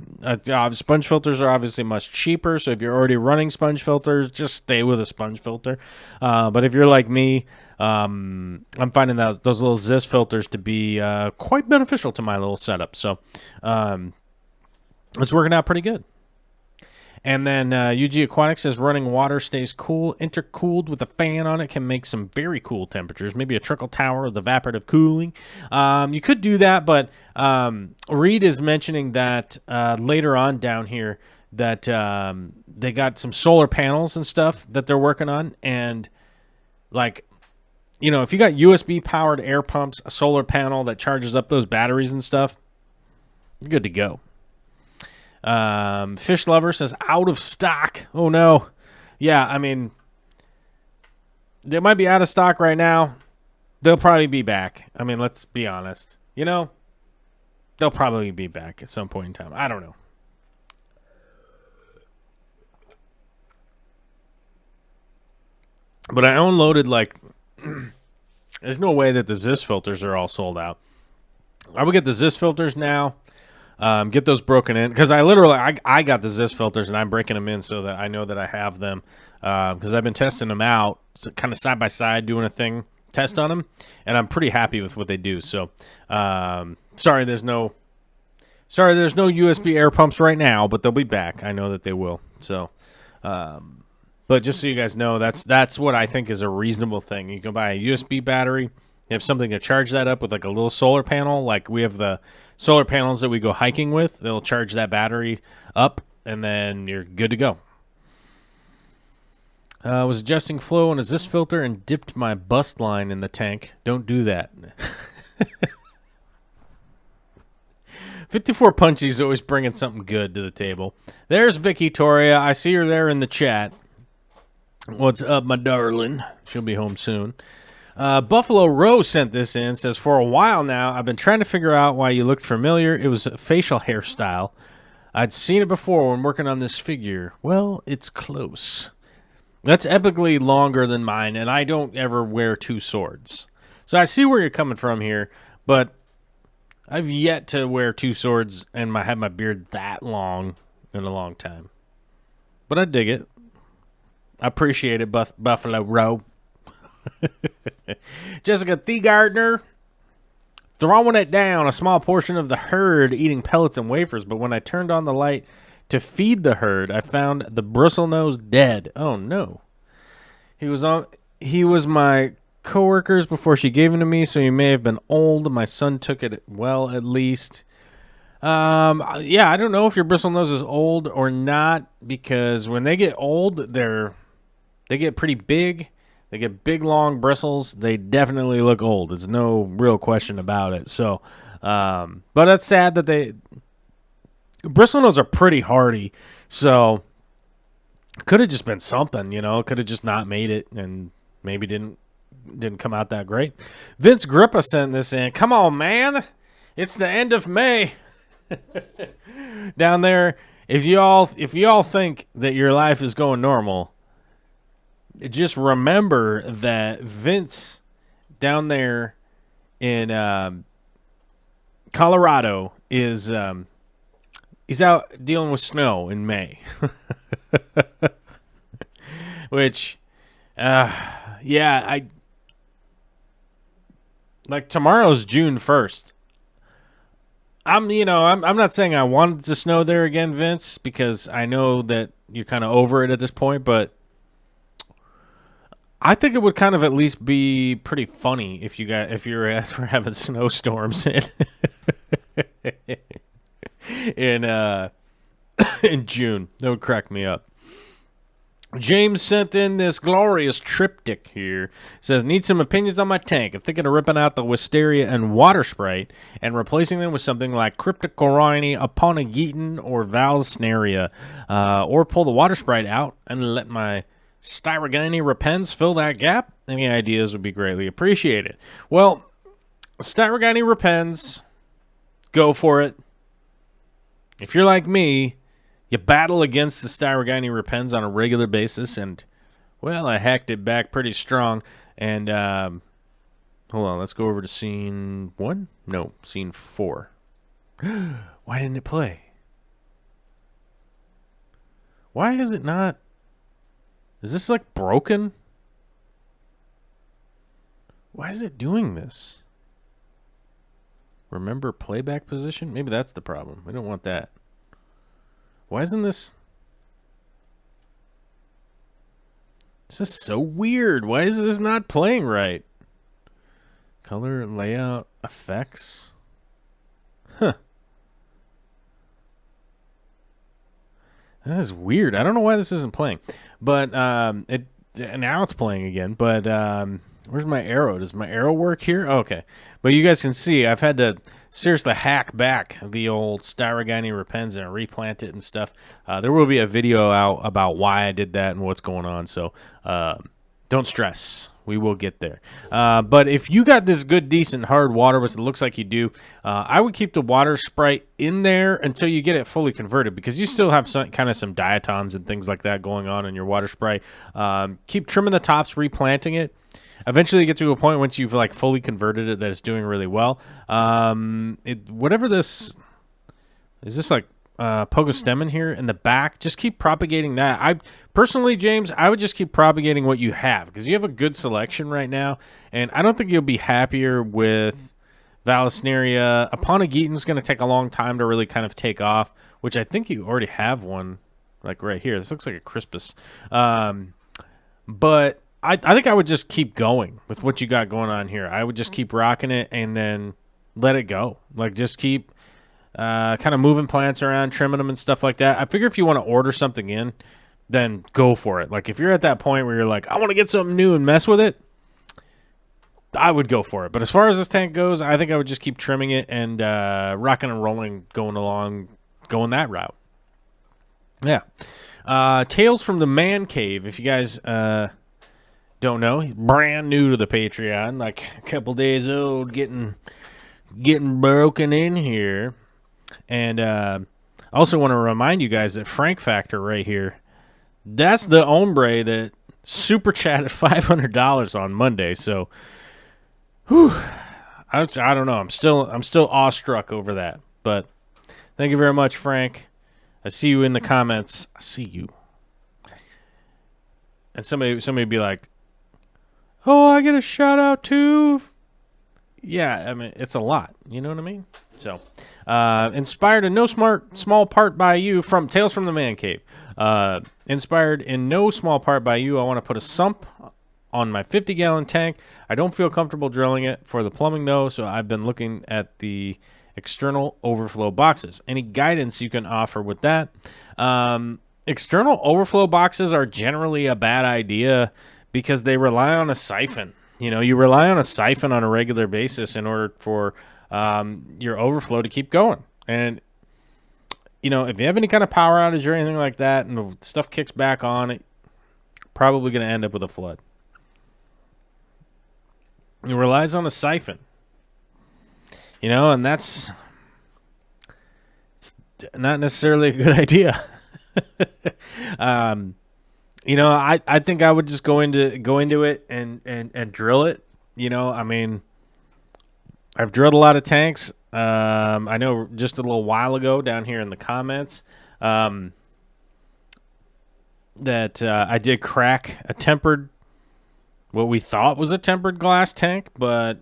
Sponge filters are obviously much cheaper, so if you're already running sponge filters, just stay with a sponge filter. But if you're like me, I'm finding those little Zis filters to be quite beneficial to my little setup. So it's working out pretty good. And then UG Aquatics says running water stays cool. Intercooled with a fan on it can make some very cool temperatures. Maybe a trickle tower with evaporative cooling. You could do that, but Reed is mentioning that later on down here that they got some solar panels and stuff that they're working on. And like, if you got USB powered air pumps, a solar panel that charges up those batteries and stuff, you're good to go. Fish Lover says out of stock. Oh no. Yeah, I mean, they might be out of stock right now. They'll probably be back. I mean, let's be honest. They'll probably be back at some point in time. I don't know. But I unloaded there's no way that the Zis filters are all sold out. I would get the Zis filters now. Get those broken in because I got the Zis filters and I'm breaking them in so that I know that I have them because I've been testing them out kind of side by side doing a test on them, and I'm pretty happy with what they do. So sorry there's no USB air pumps right now, but they'll be back. I know that they will. So but just so you guys know, that's what I think is a reasonable thing. You can buy a USB battery. You have something to charge that up with, like a little solar panel. Like we have the solar panels that we go hiking with. They'll charge that battery up, and then you're good to go. Was adjusting flow on a Zist filter and dipped my bust line in the tank. Don't do that. 54 Punchy's always bringing something good to the table. There's Vicky Toria. I see her there in the chat. What's up, my darling? She'll be home soon. Buffalo Rose sent this in. Says, for a while now, I've been trying to figure out why you looked familiar. It was a facial hairstyle. I'd seen it before when working on this figure. Well, it's close. That's epically longer than mine, and I don't ever wear two swords. So I see where you're coming from here, but I've yet to wear two swords and have my beard that long in a long time. But I dig it. I appreciate it, Buffalo Rose. Jessica Thegardner. Throwing it down, a small portion of the herd eating pellets and wafers, but when I turned on the light to feed the herd, I found the bristlenose dead. Oh no. He was my coworker's before she gave him to me, so he may have been old. My son took it well, at least. Yeah, I don't know if your bristlenose is old or not, because when they get old, they get pretty big. They get big, long bristles. They definitely look old. There's no real question about it. So, but it's sad that bristlenose are pretty hardy. So, could have just been something, you know. Could have just not made it, and maybe didn't come out that great. Vince Grippa sent this in. Come on, man! It's the end of May. Down there, if you all think that your life is going normal, just remember that Vince down there in Colorado is he's out dealing with snow in May. Which yeah, like tomorrow's June 1st. I'm not saying I want it to snow there again, Vince, because I know that you're kind of over it at this point, but I think it would kind of at least be pretty funny if you're having snowstorms in June. That would crack me up. James sent in this glorious triptych here. Says, need some opinions on my tank. I'm thinking of ripping out the Wisteria and Water Sprite and replacing them with something like Cryptocorini, Aponigeton, or Valsnaria. Or pull the Water Sprite out and let my Styrogani Repens fill that gap. Any ideas would be greatly appreciated. Well, Styrogani Repens, go for it. If you're like me, you battle against the Styrogani Repens on a regular basis, and, well, I hacked it back pretty strong. And, hold on, let's go over to scene 1? No, scene 4. Why didn't it play? Why is it not? Is this, like, broken? Why is it doing this? Remember playback position? Maybe that's the problem. We don't want that. Why isn't this? This is so weird. Why is this not playing right? Color, layout, effects. Huh. That is weird. I don't know why this isn't playing. But now it's playing again. But where's my arrow? Does my arrow work here? Oh, okay. But you guys can see I've had to seriously hack back the old Styrogani Repens and replant it and stuff. There will be a video out about why I did that and what's going on. So don't stress. We will get there. But if you got this good, decent, hard water, which it looks like you do, I would keep the Water Sprite in there until you get it fully converted, because you still have some diatoms and things like that going on in your Water Sprite. Keep trimming the tops, replanting it. Eventually you get to a point once you've like fully converted it that it's doing really well. Whatever this is, this like Pogostemon here in the back, just keep propagating that. I personally, James, I would just keep propagating what you have, because you have a good selection right now, and I don't think you'll be happier with Valsnaria. Aponigeton's going to take a long time to really kind of take off, which I think you already have one like right here. This looks like a Crispus. But I think I would just keep going with what you got going on here. I would just keep rocking it and then let it go. Like, just keep kind of moving plants around, trimming them and stuff like that. I figure if you want to order something in, then go for it. Like if you're at that point where you're like, I want to get something new and mess with it, I would go for it. But as far as this tank goes, I think I would just keep trimming it and rocking and rolling, going that route. Yeah. Tales from the Man Cave. If you guys don't know, he's brand new to the Patreon, like a couple days old, getting broken in here. And I also want to remind you guys that Frank Factor right here, that's the hombre that super chatted $500 on Monday. So, whew, I don't know. I'm still awestruck over that. But thank you very much, Frank. I see you in the comments. I see you. And somebody be like, "Oh, I get a shout out too." Yeah, I mean it's a lot. You know what I mean? So, inspired in no small part by you from Tales from the Man Cave. Inspired in no small part by you, I want to put a sump on my 50-gallon tank. I don't feel comfortable drilling it for the plumbing though, so I've been looking at the external overflow boxes. Any guidance you can offer with that? External overflow boxes are generally a bad idea because they rely on a siphon. You know, you rely on a siphon on a regular basis in order for your overflow to keep going. And, you know, if you have any kind of power outage or anything like that and the stuff kicks back on, it probably going to end up with a flood. It relies on a siphon. You know, and it's not necessarily a good idea. You know, I think I would just go into it and drill it. You know, I mean, I've drilled a lot of tanks. I know just a little while ago down here in the comments that I did crack what we thought was a tempered glass tank, but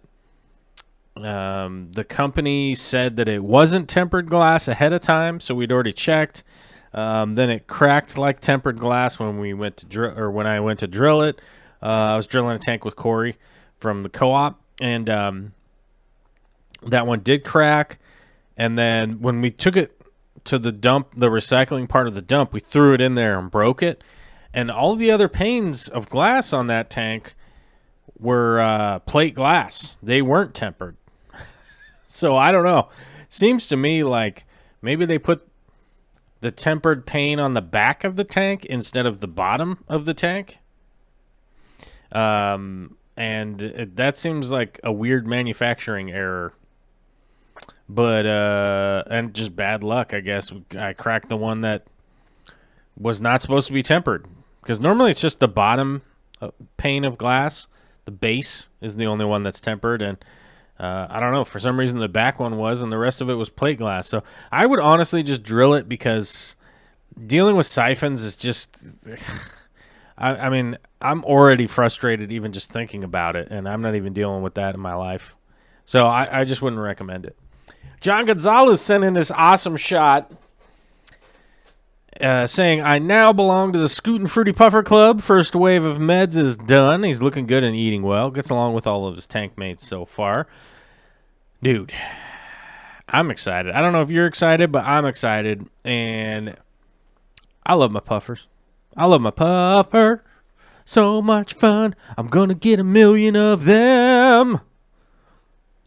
the company said that it wasn't tempered glass ahead of time, so we'd already checked. Then it cracked like tempered glass when when I went to drill it. I was drilling a tank with Corey from the co-op, and that one did crack. And then when we took it to the dump, the recycling part of the dump, we threw it in there and broke it. And all the other panes of glass on that tank were plate glass. They weren't tempered. So I don't know. Seems to me like maybe they put the tempered pane on the back of the tank instead of the bottom of the tank. And that seems like a weird manufacturing error. But, and just bad luck, I guess. I cracked the one that was not supposed to be tempered. Because normally it's just the bottom pane of glass. The base is the only one that's tempered. And I don't know. For some reason, the back one was, and the rest of it was plate glass. So I would honestly just drill it because dealing with siphons is just... I mean, I'm already frustrated even just thinking about it, and I'm not even dealing with that in my life. So I just wouldn't recommend it. John Gonzalez sent in this awesome shot saying, I now belong to the Scootin' Fruity Puffer Club. First wave of meds is done. He's looking good and eating well. Gets along with all of his tank mates so far. Dude, I'm excited. I don't know if you're excited, but I'm excited. And I love my puffers. I love my puffer. So much fun. I'm going to get 1 million of them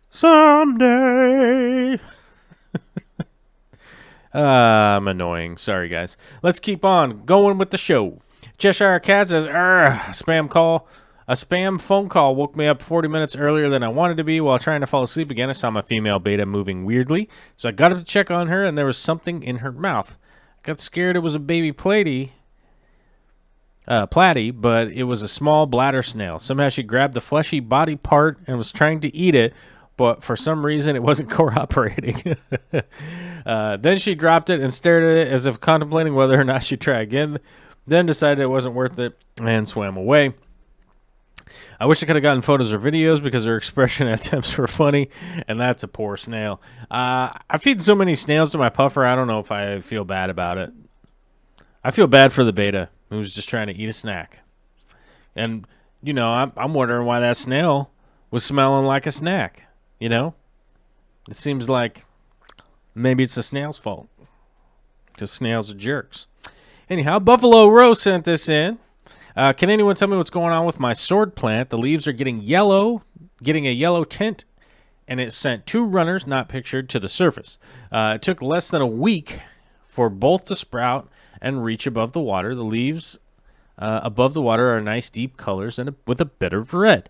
someday. I'm annoying. Sorry, guys. Let's keep on going with the show. Cheshire Cat says, spam call. A spam phone call woke me up 40 minutes earlier than I wanted to be while trying to fall asleep again. I saw my female beta moving weirdly, so I got up to check on her, and there was something in her mouth. I got scared it was a baby platy, but it was a small bladder snail. Somehow she grabbed the fleshy body part and was trying to eat it, but for some reason it wasn't cooperating. Then she dropped it and stared at it as if contemplating whether or not she'd try again, then decided it wasn't worth it and swam away. I wish I could have gotten photos or videos because her expression and attempts were funny, and that's a poor snail. I feed so many snails to my puffer, I don't know if I feel bad about it. I feel bad for the beta who's just trying to eat a snack. And, you know, I'm wondering why that snail was smelling like a snack, you know? It seems like maybe it's the snail's fault because snails are jerks. Anyhow, Buffalo Rose sent this in. Can anyone tell me what's going on with my sword plant? The leaves are getting a yellow tint, and it sent 2 runners, not pictured, to the surface. It took less than a week for both to sprout and reach above the water. The leaves above the water are nice deep colors and with a bit of red.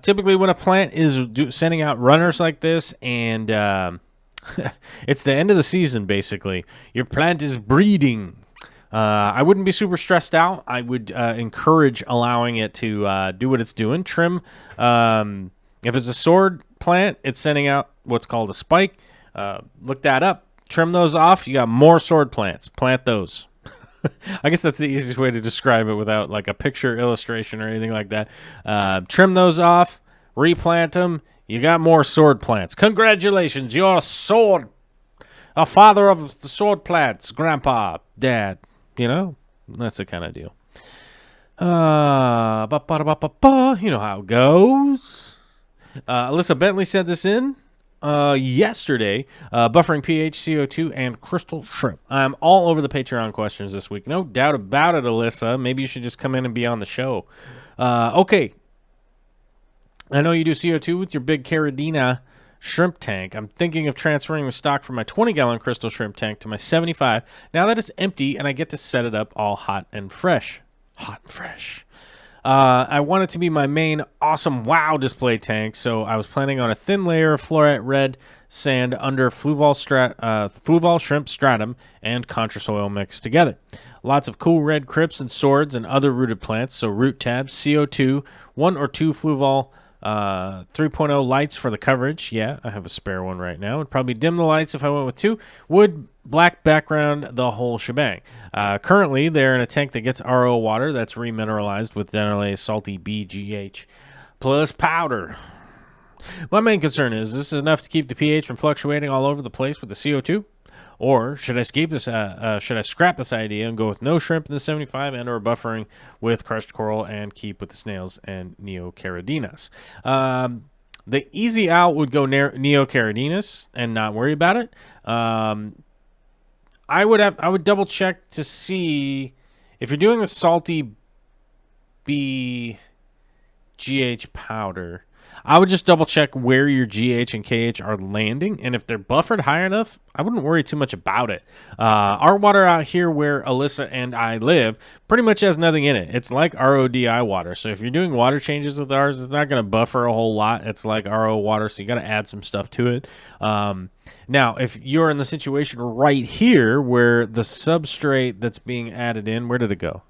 Typically when a plant is sending out runners like this and it's the end of the season, basically, your plant is breeding. I wouldn't be super stressed out. I would encourage allowing it to do what it's doing. Trim. If it's a sword plant, it's sending out what's called a spike. Look that up. Trim those off. You got more sword plants. Plant those. I guess that's the easiest way to describe it without like a picture illustration or anything like that. Trim those off. Replant them. You got more sword plants. Congratulations. You're a father of the sword plants. Grandpa. Dad. You know? That's the kind of deal. You know how it goes. Alyssa Bentley sent this in yesterday. Buffering pH, CO2, and crystal shrimp. I'm all over the Patreon questions this week. No doubt about it, Alyssa. Maybe you should just come in and be on the show. Okay. I know you do CO2 with your big Caridina shrimp tank. I'm thinking of transferring the stock from my 20-gallon crystal shrimp tank to my 75 now that it's empty and I get to set it up all hot and fresh. Hot and fresh. I want it to be my main awesome wow display tank, so I was planning on a thin layer of fluorite red sand under fluval shrimp stratum and contra soil mixed together. Lots of cool red crypts and swords and other rooted plants, so root tabs, CO2, 1 or 2 fluval 3.0 lights for the coverage. Yeah, I have a spare one right now. Would probably dim the lights if I went with 2. Wood, black background, the whole shebang. Currently, they're in a tank that gets RO water that's remineralized with generally salty BGH plus powder. My main concern is this enough to keep the pH from fluctuating all over the place with the CO2? Or should I scrap this idea and go with no shrimp in the 75 and or buffering with crushed coral and keep with the snails and Neocaradinas? The easy out would go Neocaradinas and not worry about it. I would double check to see if you're doing a salty BGH powder. I would just double check where your GH and KH are landing, and if they're buffered high enough, I wouldn't worry too much about it. Our water out here where Alyssa and I live pretty much has nothing in it. It's like RODI water, so if you're doing water changes with ours, it's not going to buffer a whole lot. It's like RO water, so you got to add some stuff to it. Now, if you're in the situation right here where the substrate that's being added in, where did it go?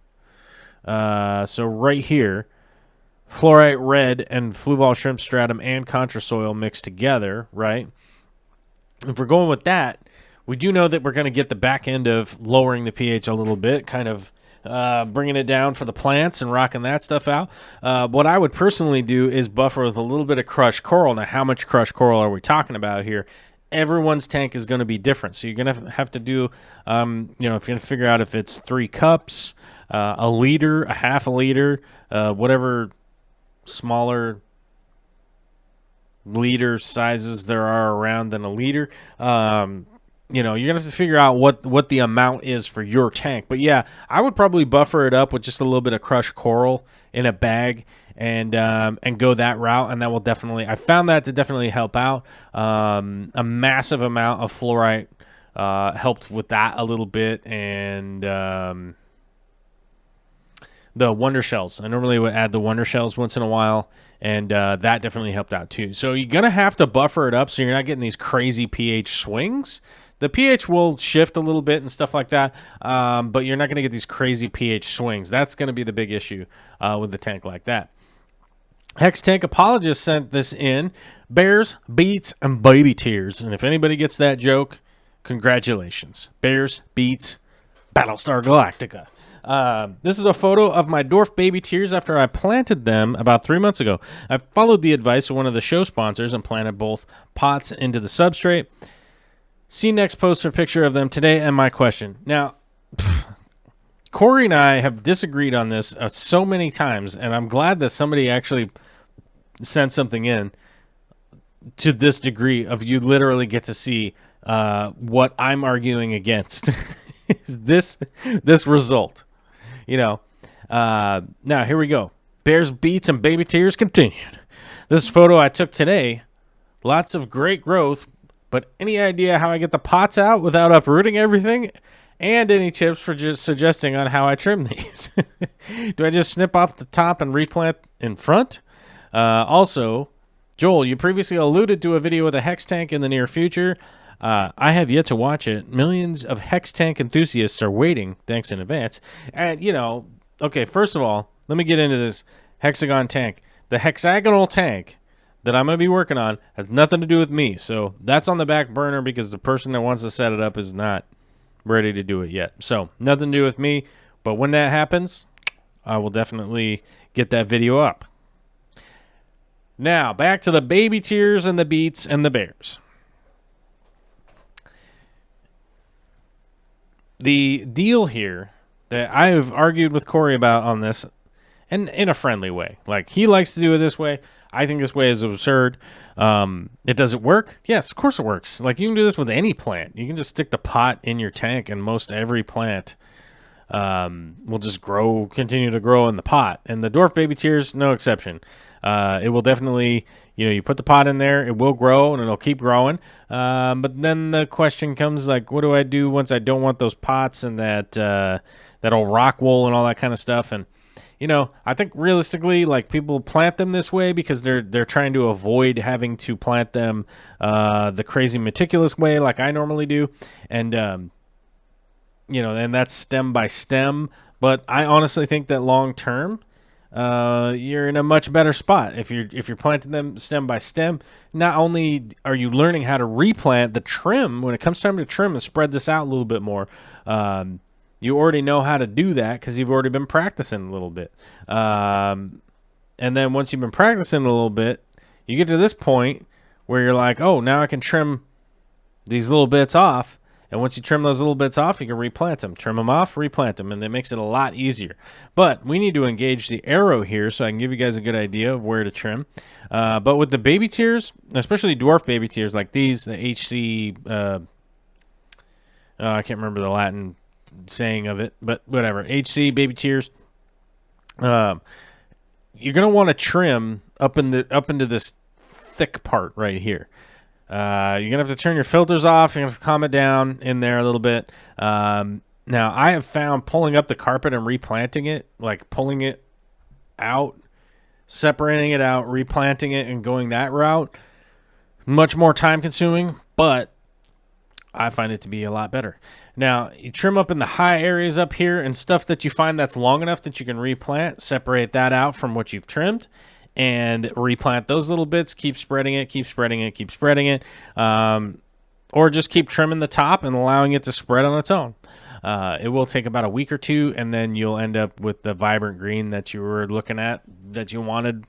So right here, fluorite red and fluval shrimp stratum and contra soil mixed together, right? If we're going with that, we do know that we're going to get the back end of lowering the pH a little bit, kind of bringing it down for the plants and rocking that stuff out. What I would personally do is buffer with a little bit of crushed coral. Now, how much crushed coral are we talking about here? Everyone's tank is going to be different, so you're going to have to do, if you're going to figure out if it's 3 cups, a liter, a half a liter, whatever smaller liter sizes there are around than a liter. You're gonna have to figure out what the amount is for your tank. But yeah, I would probably buffer it up with just a little bit of crushed coral in a bag and go that route, and that will definitely, I found that to definitely help out. A massive amount of fluorite helped with that a little bit, and the wonder shells. I normally would add the wonder shells once in a while, and that definitely helped out too. So you're going to have to buffer it up so you're not getting these crazy pH swings. The pH will shift a little bit and stuff like that, but you're not going to get these crazy pH swings. That's going to be the big issue with the tank like that. Hex Tank Apologist sent this in. Bears, beets, and baby tears. And if anybody gets that joke, congratulations. Bears, beets, Battlestar Galactica. This is a photo of my dwarf baby tears after I planted them about 3 months ago. I followed the advice of one of the show sponsors and planted both pots into the substrate. See next post for a picture of them today and my question. Now, Corey and I have disagreed on this so many times, and I'm glad that somebody actually sent something in to this degree of you literally get to see what I'm arguing against. is this result. You know, now here we go. Bears, beets, and baby tears continued. This photo I took today, lots of great growth, but any idea how I get the pots out without uprooting everything? And any tips for just suggesting on how I trim these? Do I just snip off the top and replant in front? Also, Joel, you previously alluded to a video with a hex tank in the near future. I have yet to watch it. Millions of hex tank enthusiasts are waiting. Thanks in advance. And, you know, okay, first of all, let me get into this hexagon tank. The hexagonal tank that I'm going to be working on has nothing to do with me. So that's on the back burner because the person that wants to set it up is not ready to do it yet. So nothing to do with me. But when that happens, I will definitely get that video up. Now, back to the baby tears and the beets and the bears. The deal here that I have argued with Corey about on this, and in a friendly way. Like, he likes to do it this way. I think this way is absurd. Does it work? Yes, of course it works. Like, you can do this with any plant. You can just stick the pot in your tank, and most every plant will just continue to grow in the pot. And the dwarf baby tears, no exception. It will definitely, you put the pot in there, it will grow, and it'll keep growing. But then the question comes, like, what do I do once I don't want those pots and that old rock wool and all that kind of stuff? And I think realistically, like, people plant them this way because they're trying to avoid having to plant them the crazy meticulous way like I normally do, and and that's stem by stem. But I honestly think that long term, you're in a much better spot if you're planting them stem by stem. Not only are you learning how to replant the trim when it comes time to trim and spread this out a little bit more. You already know how to do that because you've already been practicing a little bit. And then once you've been practicing a little bit, you get to this point where you're like, oh, now I can trim these little bits off. And once you trim those little bits off, you can replant them. Trim them off, replant them, and it makes it a lot easier. But we need to engage the arrow here so I can give you guys a good idea of where to trim. But with the baby tears, especially dwarf baby tears like these, the HC, I can't remember the Latin saying of it, but whatever, HC baby tears, you're gonna want to trim up into this thick part right here. You're gonna have to turn your filters off. You're gonna have to calm it down in there a little bit. Now I have found pulling up the carpet and replanting it, like pulling it out, separating it out, replanting it, and going that route, much more time consuming, but I find it to be a lot better. Now, you trim up in the high areas up here and stuff that you find that's long enough that you can replant, separate that out from what you've trimmed, and replant those little bits, keep spreading it, keep spreading it, keep spreading it, or just keep trimming the top and allowing it to spread on its own. It will take about a week or two, and then you'll end up with the vibrant green that you were looking at, that you wanted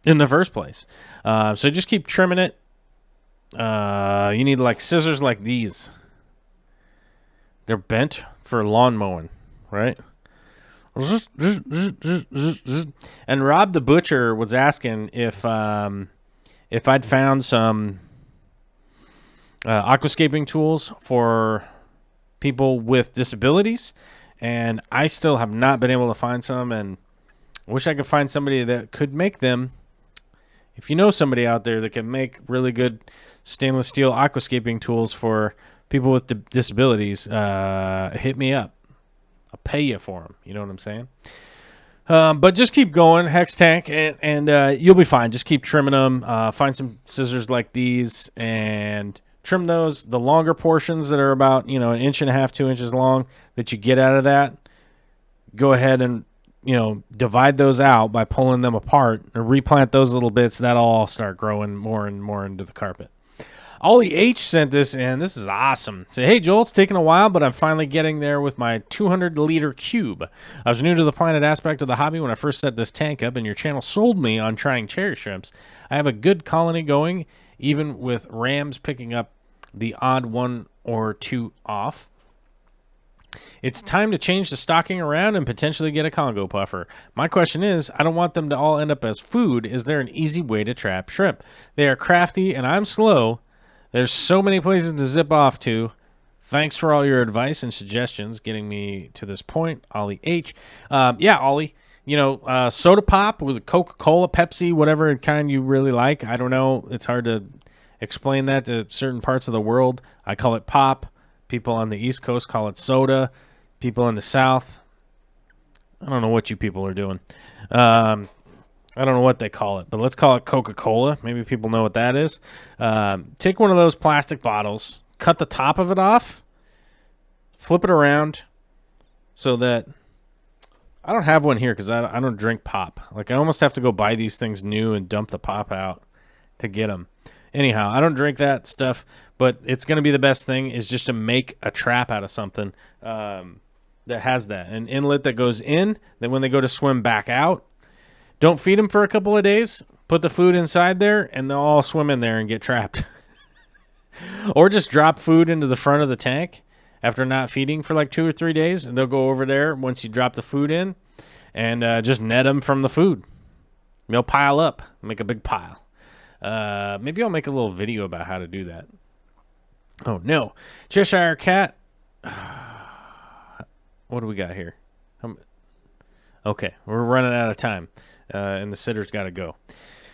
in the first place. So just keep trimming it. You need like scissors like these. They're bent for lawn mowing, right? And Rob the Butcher was asking if I'd found some aquascaping tools for people with disabilities, and I still have not been able to find some, and I wish I could find somebody that could make them. If you know somebody out there that can make really good stainless steel aquascaping tools for people with disabilities, hit me up. I'll pay you for them. You know what I'm saying? But just keep going, hex tank, and you'll be fine. Just keep trimming them. Find some scissors like these and trim those. The longer portions that are about, 1.5 inches, 2 inches long that you get out of that, go ahead and, divide those out by pulling them apart and replant those little bits. That'll all start growing more and more into the carpet. Ollie H sent this in. This is awesome. Say, hey, Joel, it's taken a while, but I'm finally getting there with my 200-liter cube. I was new to the planet aspect of the hobby when I first set this tank up, and your channel sold me on trying cherry shrimps. I have a good colony going, even with rams picking up the odd one or two off. It's time to change the stocking around and potentially get a Congo puffer. My question is, I don't want them to all end up as food. Is there an easy way to trap shrimp? They are crafty, and I'm slow. There's so many places to zip off to. Thanks for all your advice and suggestions getting me to this point, Ollie H. Yeah, Ollie, soda pop with Coca-Cola, Pepsi, whatever kind you really like. I don't know. It's hard to explain that to certain parts of the world. I call it pop. People on the East Coast call it soda. People in the South, I don't know what you people are doing. I don't know what they call it, but let's call it Coca-Cola. Maybe people know what that is. Take one of those plastic bottles, cut the top of it off, flip it around so that I don't have one here because I don't drink pop. Like, I almost have to go buy these things new and dump the pop out to get them. Anyhow, I don't drink that stuff, but it's going to be the best thing is just to make a trap out of something that has that. An inlet that goes in, then when they go to swim back out, don't feed them for a couple of days. Put the food inside there, and they'll all swim in there and get trapped. Or just drop food into the front of the tank after not feeding for like 2 or 3 days, and they'll go over there once you drop the food in and just net them from the food. They'll pile up, make a big pile. Maybe I'll make a little video about how to do that. Oh, no. Cheshire Cat. What do we got here? Okay, we're running out of time, and the sitter's got to go.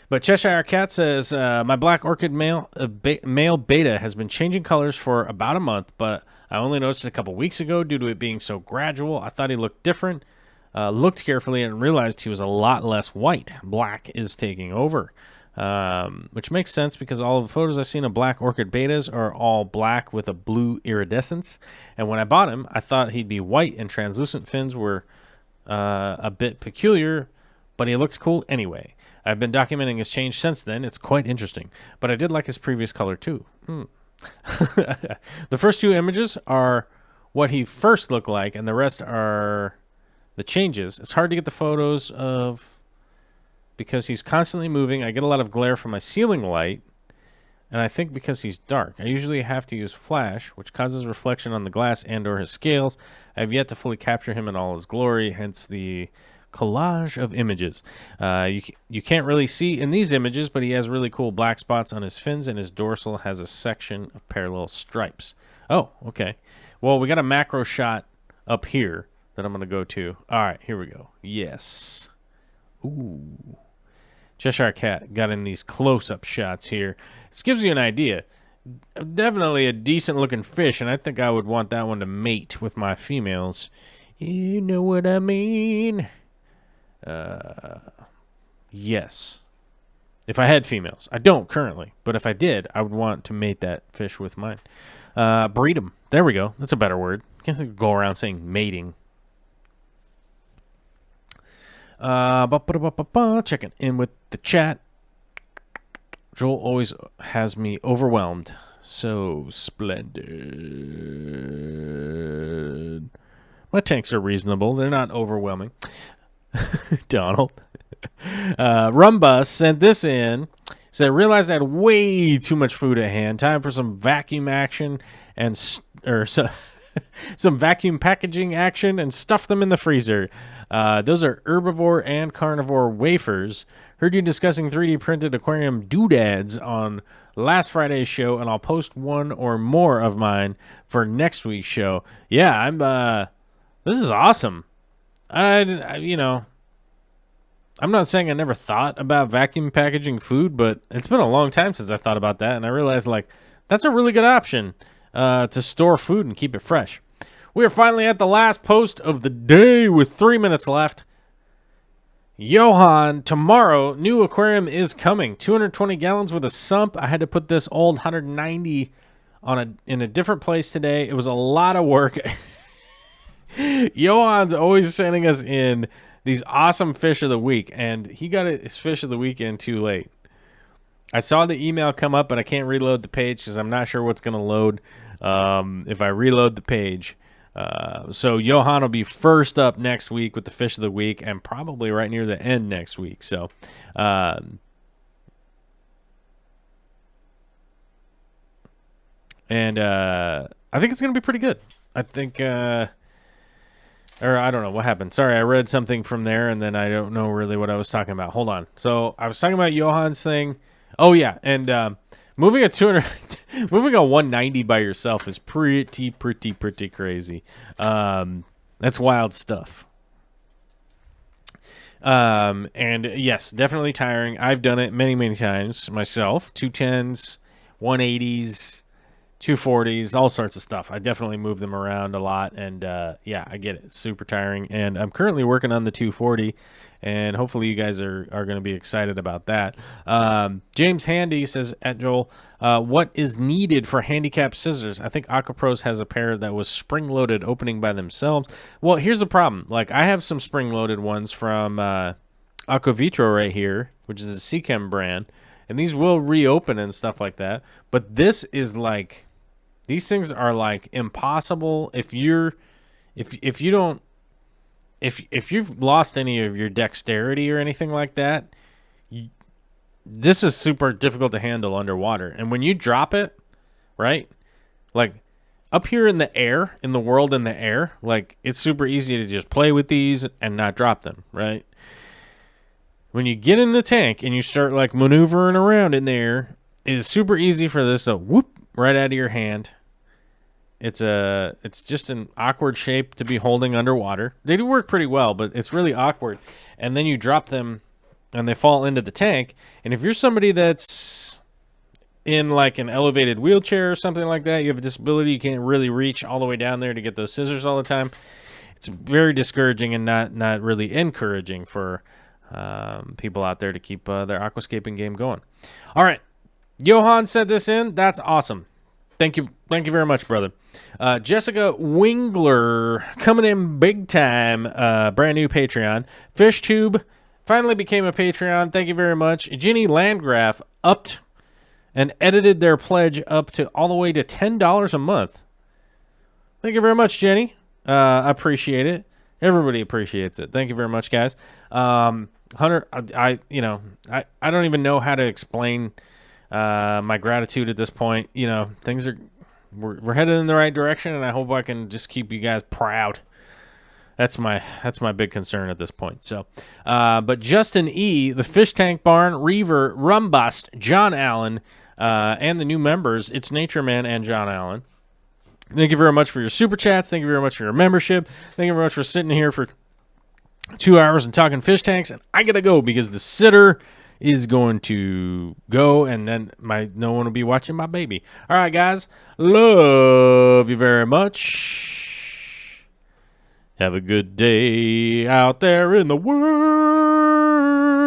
But Cheshire Cat says, my black orchid male beta has been changing colors for about a month, but I only noticed it a couple weeks ago due to it being so gradual. I thought he looked different, looked carefully, and realized he was a lot less white. Black is taking over, which makes sense because all of the photos I've seen of black orchid betas are all black with a blue iridescence. And when I bought him, I thought he'd be white, and translucent fins were a bit peculiar, but he looked cool anyway. I've been documenting his change since then. It's quite interesting, but I did like his previous color too. The first 2 images are what he first looked like, and the rest are the changes. It's hard to get the photos of because he's constantly moving. I get a lot of glare from my ceiling light, and I think because he's dark. I usually have to use flash, which causes reflection on the glass and or his scales. I have yet to fully capture him in all his glory, hence the collage of images. You can't really see in these images, but he has really cool black spots on his fins, and his dorsal has a section of parallel stripes. Oh, okay. Well, we got a macro shot up here that I'm going to go to. All right, here we go. Yes. Ooh. Cheshire Cat got in these close-up shots here. This gives you an idea. Definitely a decent-looking fish, and I think I would want that one to mate with my females. You know what I mean? Yes. If I had females. I don't currently, but if I did, I would want to mate that fish with mine. Breed them. There we go. That's a better word. Can't go around saying mating. Checking in with the chat. Joel always has me overwhelmed. So splendid. My tanks are reasonable. They're not overwhelming. Donald. Rumbus sent this in. Said, I realized I had way too much food at hand. Time for some vacuum action and some vacuum packaging action and stuff them in the freezer. Those are herbivore and carnivore wafers. Heard you discussing 3D printed aquarium doodads on last Friday's show, and I'll post one or more of mine for next week's show. Yeah, this is awesome. I'm not saying I never thought about vacuum packaging food, but it's been a long time since I thought about that, and I realized, that's a really good option to store food and keep it fresh. We are finally at the last post of the day with 3 minutes left. Johan, tomorrow, new aquarium is coming. 220 gallons with a sump. I had to put this old 190 in a different place today. It was a lot of work. Johan's always sending us in these awesome fish of the week, and he got his fish of the week in too late. I saw the email come up, but I can't reload the page because I'm not sure what's going to load if I reload the page. So Johan will be first up next week with the fish of the week, and probably right near the end next week. So, and I think it's going to be pretty good. I think, or I don't know what happened. Sorry, I read something from there, and then I don't know really what I was talking about. Hold on. So I was talking about Johan's thing. Oh yeah, and moving at 200. Moving a 190 by yourself is pretty crazy. That's wild stuff. And yes, definitely tiring. I've done it many times myself. 210s, 180s, 240s, all sorts of stuff. I definitely move them around a lot, and yeah, I get it. It's super tiring, and I'm currently working on the 240, and hopefully you guys are going to be excited about that. James Handy says, at Joel, what is needed for handicap scissors? I think AquaPros has a pair that was spring-loaded opening by themselves. Well, here's the problem. Like, I have some spring-loaded ones from Aquavitro right here, which is a Seachem brand, and these will reopen and stuff like that. But this is like, these things are like impossible if you've lost any of your dexterity or anything like that. This is super difficult to handle underwater. And when you drop it, right, like up here in the air, in the world in the air, like it's super easy to just play with these and not drop them, right? When you get in the tank and you start like maneuvering around in there, it is super easy for this to whoop right out of your hand. It's just an awkward shape to be holding underwater. They do work pretty well, but it's really awkward. And then you drop them and they fall into the tank. And if you're somebody that's in like an elevated wheelchair or something like that, you have a disability, you can't really reach all the way down there to get those scissors all the time. It's very discouraging and not really encouraging for people out there to keep their aquascaping game going. All right. Johan said this in. That's awesome. Thank you very much, brother. Jessica Wingler coming in big time. Brand new Patreon. FishTube finally became a Patreon. Thank you very much. Ginny Landgraf upped and edited their pledge up to all the way to $10 a month. Thank you very much, Jenny. I appreciate it. Everybody appreciates it. Thank you very much, guys. Hunter, I don't even know how to explain my gratitude at this point. You know, things are we're headed in the right direction, and I hope I can just keep you guys proud. That's my big concern at this point. So, but Justin E, the Fish Tank Barn, Reaver, Rumbust, John Allen, and the new members, It's Nature Man and John Allen. Thank you very much for your super chats. Thank you very much for your membership. Thank you very much for sitting here for 2 hours and talking fish tanks. And I gotta go because the sitter is going to go, and then no one will be watching my baby. All right, guys. Love you very much. Have a good day out there in the world.